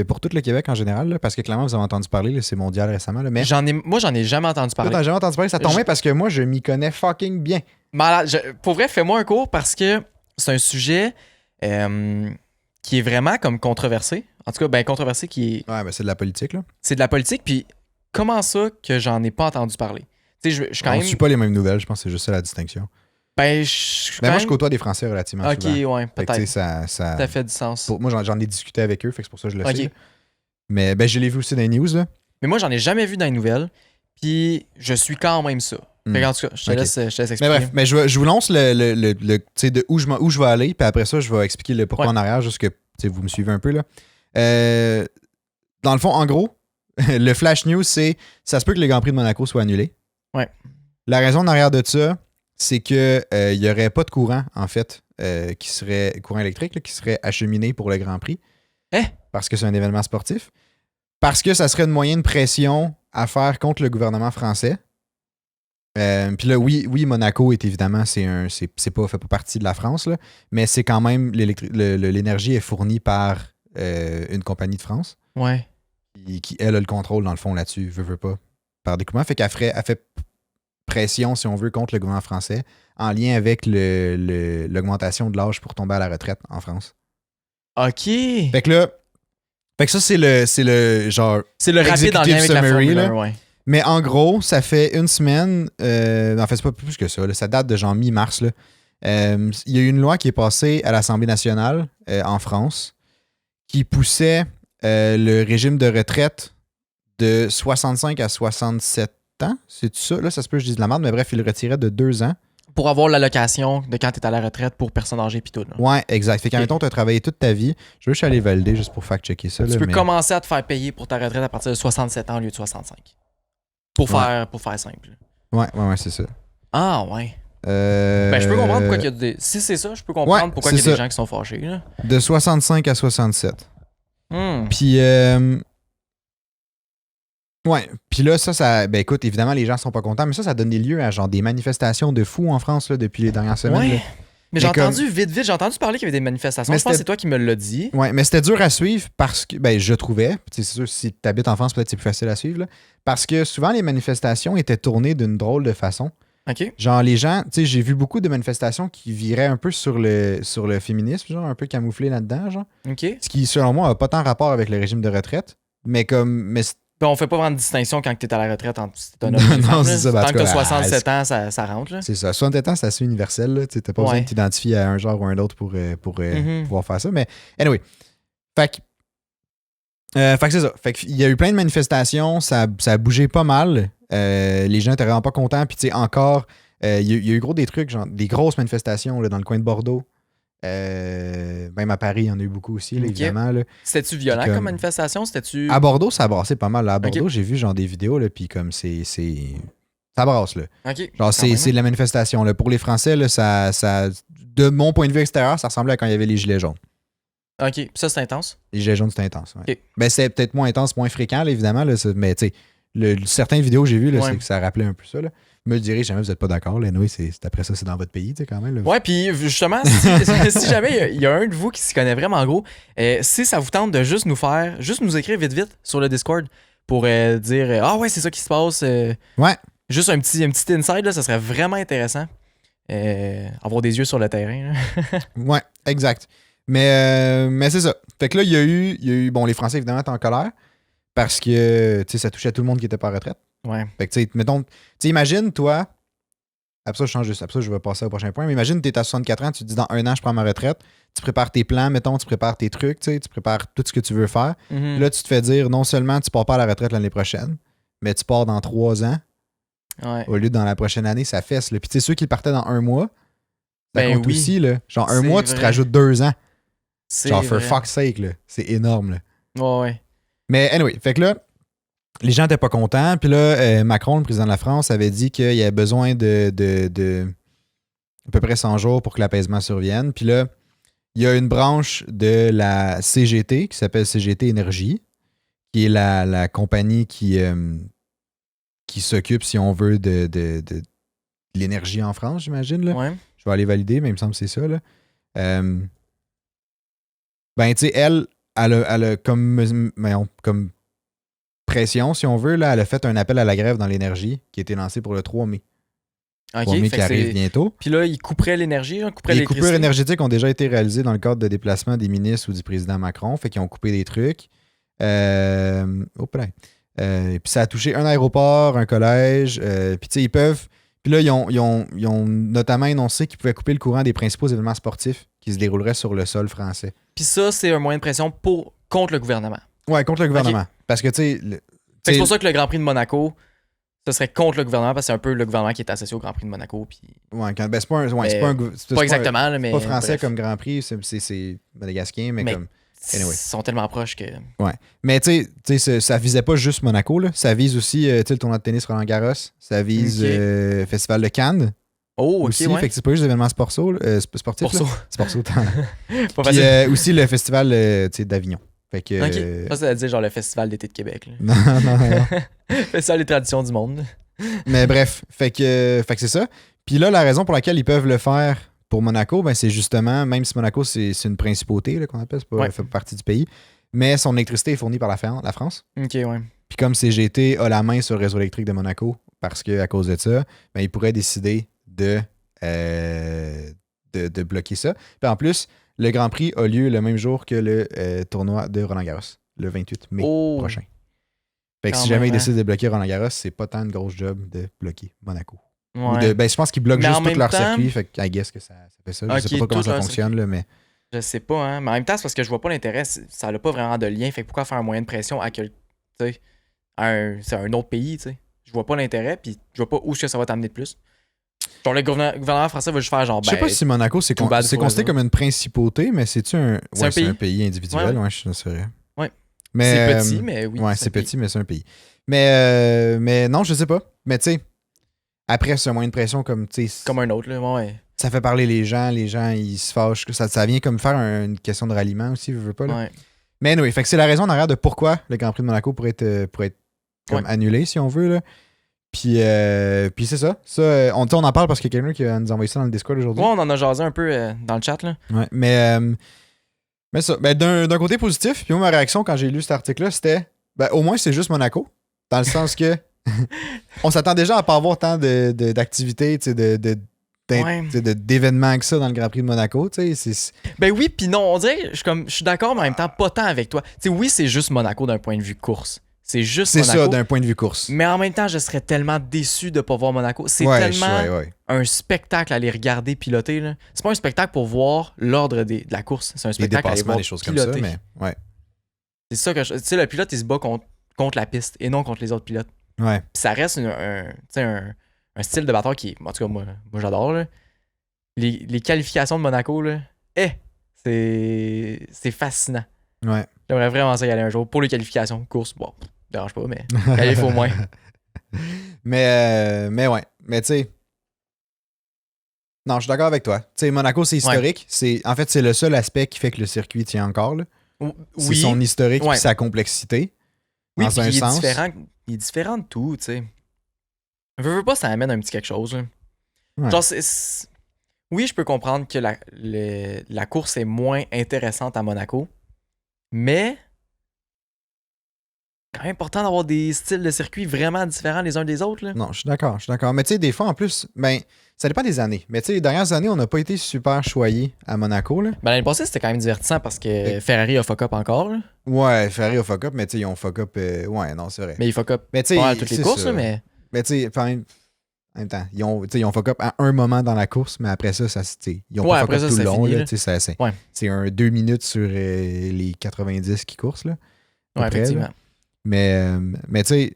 pour tout le Québec en général, là, parce que clairement, vous avez entendu parler, là, c'est mondial récemment. Là, mais moi, j'en ai jamais entendu parler. T'as jamais entendu parler, ça tombe bien parce que moi, je m'y connais fucking bien. Malade. Pour vrai, fais-moi un cours parce que c'est un sujet qui est vraiment comme controversé. En tout cas, ben controversé qui est... Ouais, ben c'est de la politique, là. C'est de la politique, puis comment ça que j'en ai pas entendu parler? Tu sais, je quand même... On suit pas les mêmes nouvelles, je pense que c'est juste ça la distinction. Ben, moi, je côtoie des Français relativement souvent. Ok, ouais, peut-être. Ça fait du sens. Moi, j'en ai discuté avec eux, fait que c'est pour ça que je le sais. sais. Mais ben, je l'ai vu aussi dans les news, là. Mais moi, j'en ai jamais vu dans les nouvelles, puis je suis quand même ça. Fait en tout cas, je te laisse expliquer. Mais bref, je vous lance de où je vais aller, puis après ça, je vais expliquer le pourquoi en arrière, juste que vous me suivez un peu, là. Dans le fond, en gros, le flash news, c'est ça se peut que les Grands Prix de Monaco soient annulés. Ouais. La raison en arrière de ça, c'est que il n'y aurait pas de courant, en fait, courant électrique, là, qui serait acheminé pour le Grand Prix. Parce que c'est un événement sportif. Parce que ça serait une moyenne de pression à faire contre le gouvernement français. Puis là, oui, Monaco est évidemment, fait pas partie de la France, là, mais c'est quand même, l'énergie est fournie par une compagnie de France. Ouais. Qui, elle, a le contrôle, dans le fond, là-dessus, veut pas, par découpement. Fait qu'elle fait pression, si on veut, contre le gouvernement français en lien avec l'augmentation de l'âge pour tomber à la retraite en France. OK. Fait que ça, c'est le genre... C'est le rapide en lien avec la Formule 1, ouais. Mais en gros, ça fait une semaine, en fait, c'est pas plus que ça, là, ça date de genre mi-mars. Il y a eu une loi qui est passée à l'Assemblée nationale en France qui poussait le régime de retraite de 65 à 67 ans. C'est tout ça? Là, ça se peut que je dise de la merde, mais bref, il le retirait de 2 ans. Pour avoir l'allocation de quand tu es à la retraite pour personnes âgées pis tout. Là. Ouais, exact. Fait qu'en même temps, tu as travaillé toute ta vie. Je veux juste aller valider juste pour fact-checker ça. Tu peux commencer à te faire payer pour ta retraite à partir de 67 ans au lieu de 65. Pour faire simple. Ouais, c'est ça. Ah, ouais. Ben, je peux comprendre pourquoi il y a des... Si c'est ça, je peux comprendre pourquoi il y a des gens qui sont fâchés. Là. De 65 à 67. Puis... Ouais, puis là, ça... Ben écoute, évidemment, les gens sont pas contents, mais ça donne des lieux à genre des manifestations de fous en France là, depuis les dernières semaines. Ouais. Mais j'ai entendu j'ai entendu parler qu'il y avait des manifestations. Je pense que c'est toi qui me l'as dit. Ouais, mais c'était dur à suivre parce que, ben, je trouvais, c'est sûr, si tu habites en France, peut-être c'est plus facile à suivre, là, parce que souvent les manifestations étaient tournées d'une drôle de façon. OK. Genre, les gens, tu sais, j'ai vu beaucoup de manifestations qui viraient un peu sur le féminisme, genre, un peu camouflé là-dedans, genre. OK. Ce qui, selon moi, n'a pas tant rapport avec le régime de retraite, mais comme. Mais Ben, on fait pas vraiment de distinction quand t'es à la retraite entre si t'es un homme Non, ou une femme, c'est là. ça, ben, en Tant tout que cas, t'as 67 ans, ça rentre, là. c'est ça. 67 ans, c'est assez universel, là. Tu t'as pas besoin Ouais. de t'identifier à un genre ou un autre pour Mhm. pouvoir faire ça. Mais, anyway. Fait que c'est ça. Fait qu'il y a eu plein de manifestations, ça a bougé pas mal. Les gens étaient vraiment pas contents. Puis, tu sais, encore, il y a eu gros des trucs, genre des grosses manifestations là, dans le coin de Bordeaux. Même à Paris, il y en a eu beaucoup aussi, là, Ok. évidemment. Là. C'était-tu violent Puis comme manifestation? C'était-tu. À Bordeaux, ça a brassé pas mal. Là. À Bordeaux, Ok. j'ai vu genre des vidéos, là, puis comme c'est. Ça brasse, là. OK. Genre, Quand même, c'est de la manifestation. Là. Pour les Français, là, de mon point de vue extérieur, ça ressemblait à quand il y avait les Gilets jaunes. OK. Puis ça, c'est intense. Les Gilets jaunes, c'était intense. Ouais. Ok. Ben, c'est peut-être moins intense, moins fréquent, là, évidemment. Là, mais tu sais, certaines vidéos que j'ai vues, là, Ouais. c'est que ça rappelait un peu ça. Là. Me le direz, jamais vous n'êtes pas d'accord. Là. Anyway, après ça, c'est dans votre pays, tu sais, quand même. Là. Ouais, puis justement, si jamais il y a un de vous qui s'y connaît vraiment gros, si ça vous tente de juste nous écrire vite sur le Discord pour dire ah ouais, c'est ça qui se passe. Ouais. Juste un petit inside, là, ça serait vraiment intéressant. Avoir des yeux sur le terrain. Là. Ouais, exact. Mais c'est ça. Fait que là, il y a eu. Bon, les Français, évidemment, étaient en colère parce que, tu sais, ça touchait tout le monde qui était pas en retraite. Ouais. Fait que, tu sais, mettons. Tu sais, imagine, toi. Après ça, je change juste. Après ça, je vais passer au prochain point. Mais imagine, tu es à 64 ans, tu te dis dans un an, je prends ma retraite. Tu prépares tes plans, mettons, tu prépares tes trucs, tu sais, tu prépares tout ce que tu veux faire. Mhm. Là, tu te fais dire, non seulement tu pars pas à la retraite l'année prochaine, mais tu pars dans 3 ans. Ouais. Au lieu de dans la prochaine année, ça fesse. Là. Puis, tu sais, ceux qui partaient dans un mois, ça Ben compte oui. aussi, là. Genre, un C'est mois, tu te vrai. rajoutes 2 ans. C'est Genre, for vrai. fuck's sake, là. C'est énorme, là. Ouais. Mais anyway, fait que là, les gens étaient pas contents. Puis là, Macron, le président de la France, avait dit qu'il y avait besoin de à peu près 100 jours pour que l'apaisement survienne. Puis là, il y a une branche de la CGT qui s'appelle CGT Énergie, qui est la compagnie qui s'occupe, si on veut, de l'énergie en France, j'imagine. Là. Ouais. Je vais aller valider, mais il me semble que c'est ça. Là. Ben, tu sais, elle a comme pression, si on veut, là, elle a fait un appel à la grève dans l'énergie qui a été lancé pour le 3 mai. OK. 3 mai Fait qui que arrive c'est- bientôt. Puis là, ils couperaient l'énergie, hein, couperaient Les l'électricité. coupures énergétiques ont déjà été réalisées dans le cadre de déplacements des ministres ou du président Macron. Fait qu'ils ont coupé des trucs. Puis ça a touché un aéroport, un collège. Puis tu sais, ils peuvent. Puis là, ils ont notamment énoncé qu'ils pouvaient couper le courant des principaux événements sportifs qui se dérouleraient sur le sol français. Puis ça, c'est un moyen de pression contre le gouvernement. Ouais, contre le gouvernement. Parce que tu sais. Fait que c'est pour ça que le Grand Prix de Monaco, ce serait contre le gouvernement parce que c'est un peu le gouvernement qui est associé au Grand Prix de Monaco. Puis Ouais, ben, c'est pas un. Ouais, Mais c'est pas un. pas exactement, là, mais. C'est pas français bref. comme Grand Prix, c'est madagascain, mais comme. Anyway. Ils sont tellement proches que. Mais tu sais, ça visait pas juste Monaco, là. Ça vise aussi tu sais, le tournoi de tennis Roland-Garros. Ça vise Ok. Festival de Cannes. Oh, ok, aussi. ouais. Fait que c'est pas juste des événements sportifs. Sportifs là. Pour Sportifs, tant. Pas Puis facile. aussi le festival tu sais, d'Avignon. Fait que. Ok. Ça, ça veut dire genre le Festival d'été de Québec. Là. Non. Festival des traditions du monde. Mais bref, fait que c'est ça. Puis là, la raison pour laquelle ils peuvent le faire pour Monaco, ben, c'est justement, même si Monaco, c'est une principauté là, qu'on appelle, c'est pas, Ouais. fait partie du pays, mais son électricité est fournie par la France. Ok, ouais. Puis comme CGT a la main sur le réseau électrique de Monaco, parce qu'à cause de ça, ben, ils pourraient décider de bloquer ça. Puis en plus, le Grand Prix a lieu le même jour que le tournoi de Roland-Garros, le 28 mai Oh. prochain. Fait que Quand si jamais même, ils hein. décident de bloquer Roland-Garros, c'est pas tant une grosse job de bloquer Monaco. Ou Ouais. ben, je pense qu'ils bloquent Mais en juste tout même leur temps- circuit, fait que I guess que ça fait ça. Je sais Ok, pas comment tout ça leur fonctionne, là, mais... Je sais pas, hein. Mais en même temps, c'est parce que je vois pas l'intérêt. Ça n'a pas vraiment de lien. Fait que pourquoi faire un moyen de pression à quel. Tu sais. C'est un autre pays, tu sais. Je vois pas l'intérêt, puis je vois pas où est-ce que ça va t'amener de plus. Genre, le gouvernement français va juste faire genre. Je sais Ben, pas si Monaco, c'est too bad for considéré eux. comme une principauté, mais c'est-tu un... C'est un c'est un pays. pays individuel, Ouais, ouais, je suis sûr. Ouais. Mais, c'est petit, mais oui. Ouais, un c'est pays. petit, mais c'est un pays. Mais non, je sais pas. Mais tu sais, après, c'est un moyen de pression comme, tu sais, Comme un autre, là. Ouais. ça fait parler les gens ils se fâchent. Ça vient comme faire une question de ralliement aussi, je veux pas, là. Ouais. Mais anyway, fait que c'est la raison en arrière de pourquoi le Grand Prix de Monaco pourrait être comme Ouais. annulé, si on veut, là. Puis c'est ça. On en parle parce qu'il y a quelqu'un qui nous a envoyé ça dans le Discord aujourd'hui. Ouais, on en a jasé un peu dans le chat, là. Ouais, mais ça, ben, d'un côté positif, puis moi, ma réaction quand j'ai lu cet article-là, c'était, ben, au moins, c'est juste Monaco. Dans le sens que On s'attend déjà à pas avoir tant d'activités, tu sais, d'événements que ça dans le Grand Prix de Monaco, tu sais. Ben oui, puis non, on dirait, je suis d'accord, mais en même temps, pas tant avec toi. Tu sais, oui, c'est juste Monaco d'un point de vue course. C'est juste C'est Monaco. ça, d'un point de vue course. Mais en même temps, je serais tellement déçu de pas voir Monaco. C'est Ouais, tellement ouais. un spectacle à les regarder piloter. Là. C'est pas un spectacle pour voir l'ordre de la course. C'est un Les spectacle à les dépassements, voir des choses piloter. comme ça, mais ouais. C'est ça que tu sais, le pilote, il se bat contre la piste et non contre les autres pilotes. Ouais. Puis ça reste un style de batteur qui, en tout cas, moi j'adore. Là. Les qualifications de Monaco, là, c'est fascinant. Ouais. J'aimerais vraiment ça y aller un jour. Pour les qualifications, course, bon, dérange pas, mais il faut au moins. Mais ouais. Mais tu sais. Non, je suis d'accord avec toi. Tu sais, Monaco, c'est historique. En fait, c'est le seul aspect qui fait que le circuit tient encore. Là. C'est son historique et sa complexité. Oui, dans un sens. Il est différent de tout, tu sais. Veux pas, ça amène un petit quelque chose. Là. Ouais. Genre, oui, je peux comprendre que la course est moins intéressante à Monaco, mais c'est quand même important d'avoir des styles de circuit vraiment différents les uns des autres. Là. Non, je suis d'accord. Mais tu sais, des fois, en plus, ben, ça dépend des années. Mais tu sais, les dernières années, on n'a pas été super choyés à Monaco. Là. Ben, l'année passée, c'était quand même divertissant parce que Ferrari a fuck up encore. Là. Ouais, Ferrari a fuck up, mais tu sais, ils ont fuck up. Ouais, non, c'est vrai. Mais ils fuck up mais pas à toutes les courses, là, mais. Mais tu sais, en même temps, ils ont fuck up à un moment dans la course, mais après ça, ils ont pas fuck up tout le long. Fini, là. C'est un 2 minutes sur les 90 qui coursent. Là, ouais, effectivement. Là. Mais tu sais,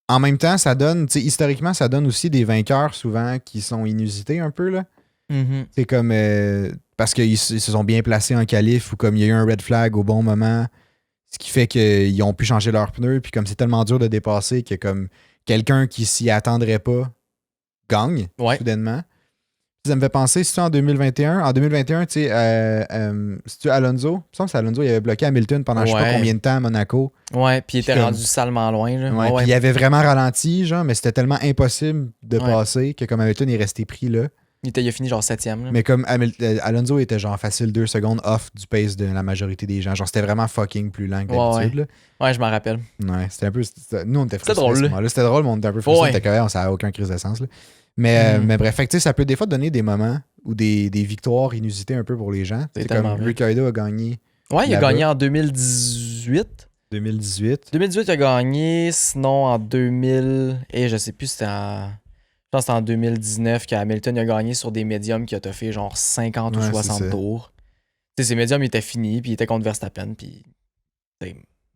en même temps, ça donne, tu sais, historiquement, ça donne aussi des vainqueurs souvent qui sont inusités un peu. Là. Mm-hmm. C'est comme parce qu'ils se sont bien placés en qualif ou comme il y a eu un red flag au bon moment, ce qui fait qu'ils ont pu changer leurs pneus. Puis comme c'est tellement dur de dépasser que comme quelqu'un qui s'y attendrait pas gagne soudainement. Ça me fait penser, si tu en 2021, tu sais, si tu Alonso, il me semble que c'est Alonso, il avait bloqué Hamilton pendant je sais pas combien de temps à Monaco. Ouais, puis il était rendu salement loin. Là. Ouais, puis il avait vraiment ralenti, genre, mais c'était tellement impossible de passer que comme Hamilton est resté pris là. Il a fini genre 7e. Là. Mais comme Alonso était genre facile 2 secondes off du pace de la majorité des gens. Genre, c'était vraiment fucking plus lent que d'habitude. Là. Ouais, je m'en rappelle. Ouais, c'était un peu. Nous, on était frustrés. C'était drôle. C'était drôle, mais on était un peu frustrés. On était correct, ça n'a aucun crise d'essence. Là. Mais bref, fait, ça peut des fois donner des moments ou des victoires inusitées un peu pour les gens. C'est comme Ricciardo a gagné. Ouais, il a gagné en 2018. 2018, il a gagné. Sinon, en 2000. Et je sais plus, c'était en. Je pense que c'était en 2019 qu'Hamilton a gagné sur des médiums qui a fait genre 50 ou 60 tours. T'sais, ces médiums étaient finis, puis ils étaient contre Verstappen, puis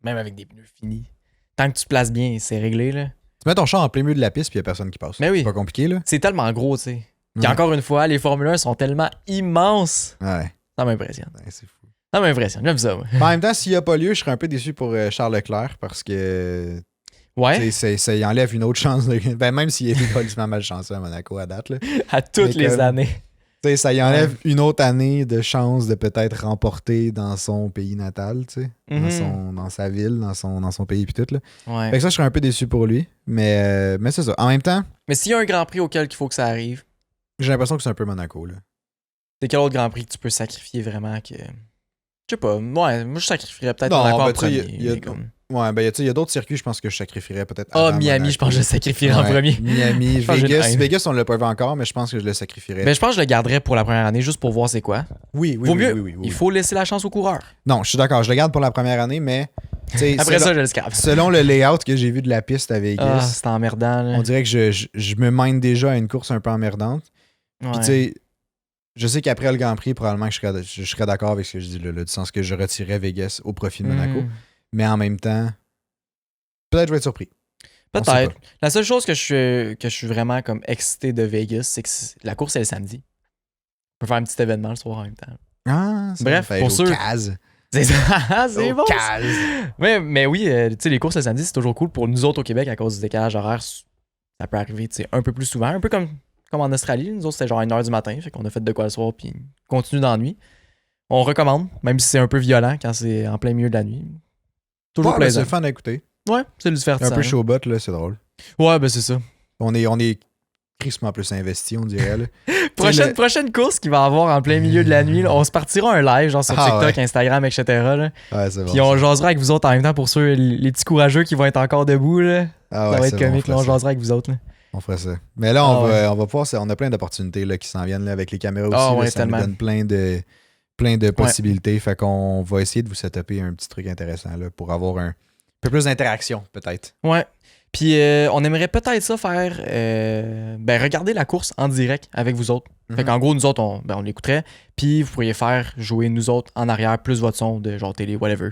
même avec des pneus finis. Tant que tu te places bien, c'est réglé. Là. Tu mets ton char en plein milieu de la piste, puis il n'y a personne qui passe. Mais oui. C'est pas compliqué, là. C'est tellement gros, tu sais. Puis encore une fois, les Formule 1 sont tellement immenses. Ouais. Ça m'impressionne. Ouais, c'est fou. Ça m'impressionne. J'aime ça, moi. En même temps, s'il n'y a pas lieu, je serais un peu déçu pour Charles Leclerc parce que. Ouais. Ça y enlève une autre chance. Ben, même s'il est complètement malchanceux à Monaco à date. Là. À toutes les années. Ça y enlève une autre année de chance de peut-être remporter dans son pays natal, dans sa ville, dans son pays puis tout. Là. Ouais. Fait que ça, je serais un peu déçu pour lui. Mais c'est ça. En même temps. Mais s'il y a un Grand Prix auquel il faut que ça arrive. J'ai l'impression que c'est un peu Monaco. Là. C'est quel autre Grand Prix que tu peux sacrifier vraiment que. Je sais pas. Ouais, moi je sacrifierais peut-être Monaco en premier. Ouais, ben il y a d'autres circuits, je pense que je sacrifierais peut-être. Miami, Monaco. je pense que je le sacrifierais en premier. Miami, Vegas, on ne l'a pas vu encore, mais je pense que je le sacrifierais. Ben, je pense que je le garderais pour la première année juste pour voir c'est quoi. Oui. Il faut laisser la chance aux coureurs. Non, je suis d'accord, je le garde pour la première année, mais. Après ça, je le scrape. Selon le layout que j'ai vu de la piste à Vegas, c'est emmerdant. Là. On dirait que je me mène déjà à une course un peu emmerdante. Puis tu sais, je sais qu'après le Grand Prix, probablement que je serais d'accord avec ce que je dis là, du sens que je retirerais Vegas au profit de Monaco. Mais en même temps, peut-être je vais être surpris. Peut-être. La seule chose que je suis vraiment comme excité de Vegas, c'est que la course est le samedi. On peut faire un petit événement le soir en même temps. Ah, bref, pour ceux. C'est ça, c'est bon. Mais oui, tu sais, les courses le samedi, c'est toujours cool pour nous autres au Québec à cause du décalage horaire. Ça peut arriver un peu plus souvent, un peu comme en Australie. Nous autres, c'était genre 1h du matin, fait qu'on a fait de quoi le soir, puis continue dans la nuit. On recommande, même si c'est un peu violent quand c'est en plein milieu de la nuit. Toujours plaisant. C'est le fun à écouter. Ouais, c'est du divertissant. Un peu showbot, là, c'est drôle. Ouais, ben c'est ça. On est crissement plus investi, on dirait. Là. Prochaine course qu'il va avoir en plein milieu de la nuit, là, on se partira un live, genre sur TikTok, Instagram, etc. Là. Ouais, c'est bon. Puis on jasera avec vous autres en même temps pour ceux, les petits courageux qui vont être encore debout. Là. Ah Ça va c'est être bon, comique, là, on jasera avec vous autres. Là. On fera ça. Mais là, Ah on va pouvoir. On a plein d'opportunités là, qui s'en viennent là, avec les caméras aussi. Ah là, ouais, ça nous tellement. donne plein de possibilités. Fait qu'on va essayer de vous setuper un petit truc intéressant là, pour avoir un peu plus d'interaction, peut-être. Ouais. Puis on aimerait peut-être ça faire regarder la course en direct avec vous autres. Fait qu'en gros, nous autres, on l'écouterait. Puis vous pourriez faire jouer nous autres en arrière plus votre son de genre télé, whatever.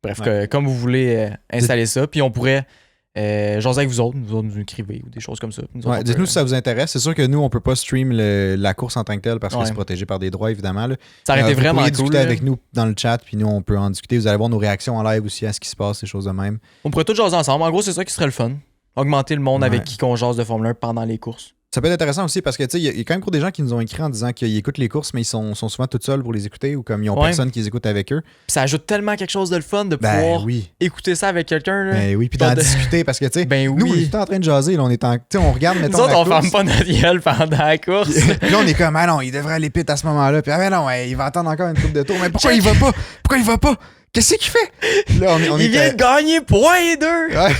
Bref, comme vous voulez installer ça. Puis on pourrait jaser avec vous autres nous écrivez ou des choses comme ça. Ouais, dites-nous si ça vous intéresse. C'est sûr que nous, on peut pas stream la course en tant que telle parce que c'est protégé par des droits, évidemment. Là. Ça aurait été vous vraiment pourriez cool. discuter avec nous dans le chat, puis nous, on peut en discuter. Vous allez voir nos réactions en live aussi à ce qui se passe, ces choses de même. On pourrait tous jaser ensemble. En gros, c'est ça qui serait le fun. Augmenter le monde avec qui qu'on jase de Formule 1 pendant les courses. Ça peut être intéressant aussi parce que tu sais, il y a quand même des gens qui nous ont écrit en disant qu'ils écoutent les courses, mais ils sont souvent tout seuls pour les écouter ou comme ils ont personne qui les écoute avec eux. Puis ça ajoute tellement quelque chose de le fun de pouvoir écouter ça avec quelqu'un. Là. Ben oui, puis d'en discuter parce que tu sais, nous, on est en train de jaser, là, on regarde mettons. Nous autres, on ferme pas notre gueule pendant la course. Puis là, on est comme, ah non, il devrait aller pit à ce moment-là. Puis ah mais non, il va attendre encore une couple de tours. Mais pourquoi il va pas? Pourquoi il va pas? Qu'est-ce qu'il fait? Là, il vient de gagner point 2! Ouais.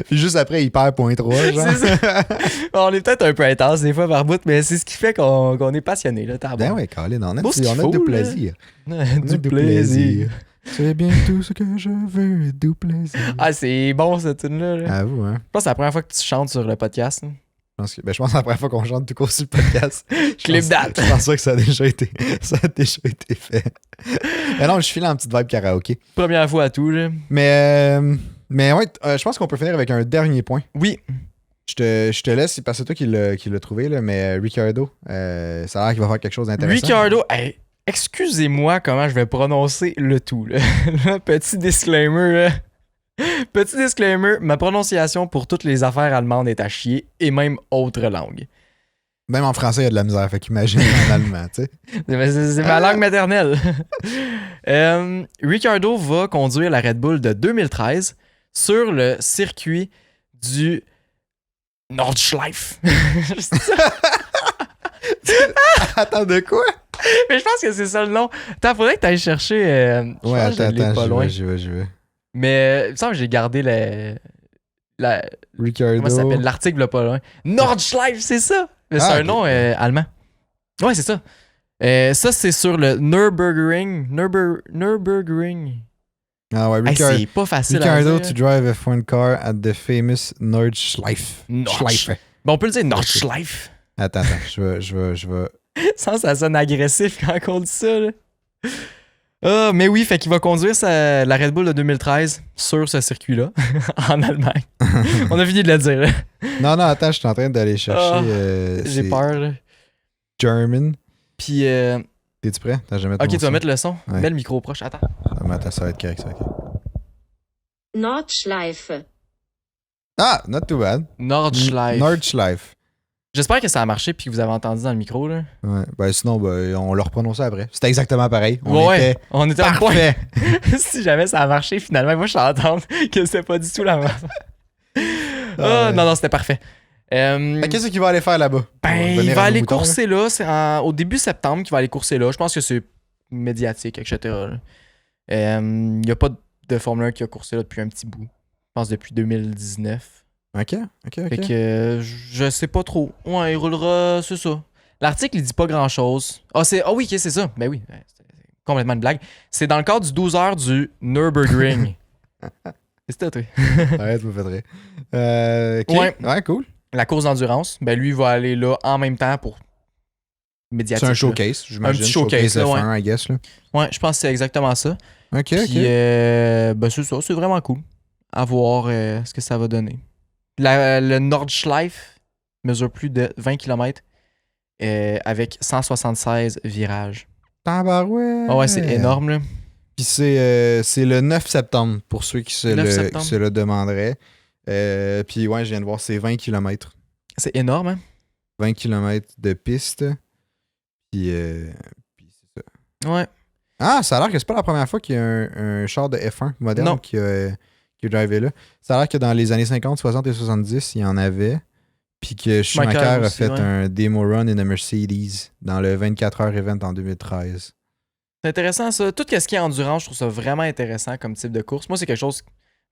Puis juste après, il perd point 3. Genre. C'est ça. On est peut-être un peu intense des fois par bout, mais c'est ce qui fait qu'on est passionné. Là, ben ouais, Colin, on a du plaisir. Du plaisir. C'est bien tout ce que je veux, du plaisir. Ah, c'est bon cette tune-là. Là. À vous, hein. Je pense que c'est la première fois que tu chantes sur le podcast. Là. Je pense que c'est la première fois qu'on chante tout court sur le podcast. Clip date. Je pense que ça a déjà été fait. Mais non, je file en petite vibe karaoké. Première fois à tout. Là. Mais ouais, je pense qu'on peut finir avec un dernier point. Oui. Je te laisse, parce que c'est toi qui l'as trouvé, là, mais Ricciardo, ça a l'air qu'il va faire quelque chose d'intéressant. Ricciardo, hey, excusez-moi comment je vais prononcer le tout. Là. Petit disclaimer. Là. Petit disclaimer, ma prononciation pour toutes les affaires allemandes est à chier et même autres langues. Même en français, il y a de la misère, fait qu'imagine en allemand, tu sais. C'est ma langue maternelle. Ricciardo va conduire la Red Bull de 2013 sur le circuit du Nordschleife. Attends, de quoi? Mais je pense que c'est ça le nom. Attends, faudrait que tu ailles chercher. Ouais, attends, je vais. Mais il me semble que j'ai gardé Ricciardo. Comment ça s'appelle? L'article là pas loin. Nordschleife, c'est ça! C'est un nom allemand. Ouais, c'est ça. Ça, c'est sur le Nürburgring. Nürburgring. Ah ouais, Ricciardo. C'est pas facile à dire. Ricciardo to drive a F1 car at the famous Nordschleife. Bon, on peut le dire Nordschleife. Attends, je vais. Ça sonne agressif quand on dit ça, là. Ah, mais oui, fait qu'il va conduire la Red Bull de 2013 sur ce circuit-là, en Allemagne. On a fini de le dire, là. Non, attends, je suis en train d'aller chercher. J'ai peur, là. German. Puis. T'es-tu prêt? Ok, tu vas mettre le son. Ouais. Mets le micro proche, attends. Attends, ça va être correct, ça va être correct. Nordschleife. Ah, not too bad. Nordschleife. J'espère que ça a marché puis que vous avez entendu dans le micro, là. Ouais, ben sinon, on l'a reprononçé après. C'était exactement pareil. On était parfait. Si jamais ça a marché, finalement, moi, je t'entends que c'était pas du tout la même. Non, c'était parfait. Qu'est-ce qu'il va aller faire là-bas? Il va aller courser là. C'est au début septembre qu'il va aller courser là. Je pense que c'est médiatique, etc. Il n'y a pas de Formule 1 qui a coursé là depuis un petit bout. Je pense depuis 2019. OK. Fait que je sais pas trop. Ouais, il roulera, c'est ça. L'article, il dit pas grand-chose. Ah oui, c'est ça. Ben oui, c'est complètement une blague. C'est dans le cadre du 12 heures du Nürburgring. C'est ça, toi. Arrête, me fait rire. OK. Ouais, cool. La course d'endurance, ben lui, il va aller là en même temps pour médiatique. C'est un showcase, j'imagine. Un petit showcase, là, F1, I guess, là. Ouais, je pense que c'est exactement ça. OK. Ben c'est ça, c'est vraiment cool. À voir ce que ça va donner. Le Nordschleife mesure plus de 20 km avec 176 virages. Tabarouette! Ah ouais, c'est énorme, là. Puis c'est le 9 septembre, pour ceux qui se le demanderaient. Puis ouais, je viens de voir, c'est 20 km. C'est énorme, hein? 20 km de piste. Puis c'est ça. Ouais. Ah, ça a l'air que c'est pas la première fois qu'il y a un char de F1 moderne qui a drivé là. Ça a l'air que dans les années 50, 60 et 70, il y en avait. Puis que Schumacher a fait un demo run in a Mercedes dans le 24 heures event en 2013. C'est intéressant ça. Tout ce qui est endurance, je trouve ça vraiment intéressant comme type de course. Moi, c'est quelque chose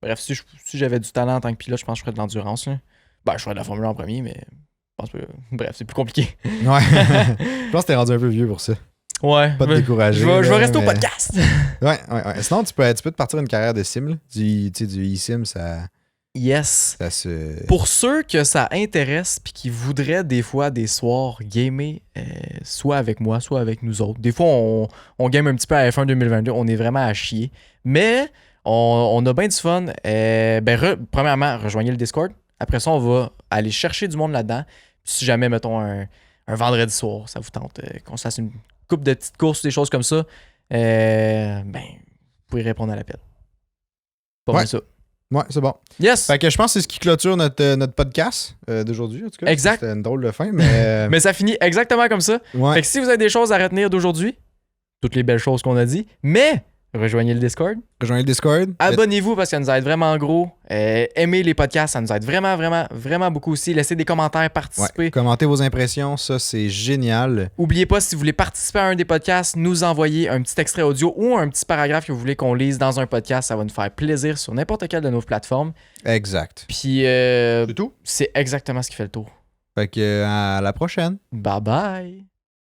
Bref, si j'avais du talent en tant que pilote, je pense que je ferais de l'endurance. Là. Ben, je ferais de la Formule 1 en premier, mais je pense pas. Bref, c'est plus compliqué. Ouais. Je pense que t'es rendu un peu vieux pour ça. Ouais. Pas te décourager. Je vais là, rester au mais- podcast. Ouais. Sinon, tu peux te partir une carrière de sim. Là. Du e-sim, ça Yes. se. Pour ceux que ça intéresse puis qui voudraient des fois des soirs gamer, soit avec moi, soit avec nous autres. Des fois, on game un petit peu à F1 2022. On est vraiment à chier. Mais on a bien du fun. Premièrement, rejoignez le Discord. Après ça, on va aller chercher du monde là-dedans. Puis si jamais, mettons, un vendredi soir, ça vous tente qu'on se fasse une coupe de petites courses, des choses comme ça, vous pouvez répondre à l'appel. Pas mal ça. Ouais, c'est bon. Yes! Fait que je pense que c'est ce qui clôture notre podcast d'aujourd'hui, en tout cas. Exact. C'était une drôle de fin, mais. Mais ça finit exactement comme ça. ouais. Fait que si vous avez des choses à retenir d'aujourd'hui, toutes les belles choses qu'on a dit, mais rejoignez le Discord. Rejoignez le Discord. Abonnez-vous parce que ça nous aide vraiment gros. Aimez les podcasts, ça nous aide vraiment, vraiment, vraiment beaucoup aussi. Laissez des commentaires, participez. Ouais. Commentez vos impressions, ça c'est génial. Oubliez pas, si vous voulez participer à un des podcasts, nous envoyer un petit extrait audio ou un petit paragraphe que vous voulez qu'on lise dans un podcast. Ça va nous faire plaisir sur n'importe quelle de nos plateformes. Exact. Puis, C'est tout. c'est exactement ce qui fait le tour. Fait que à la prochaine. Bye bye!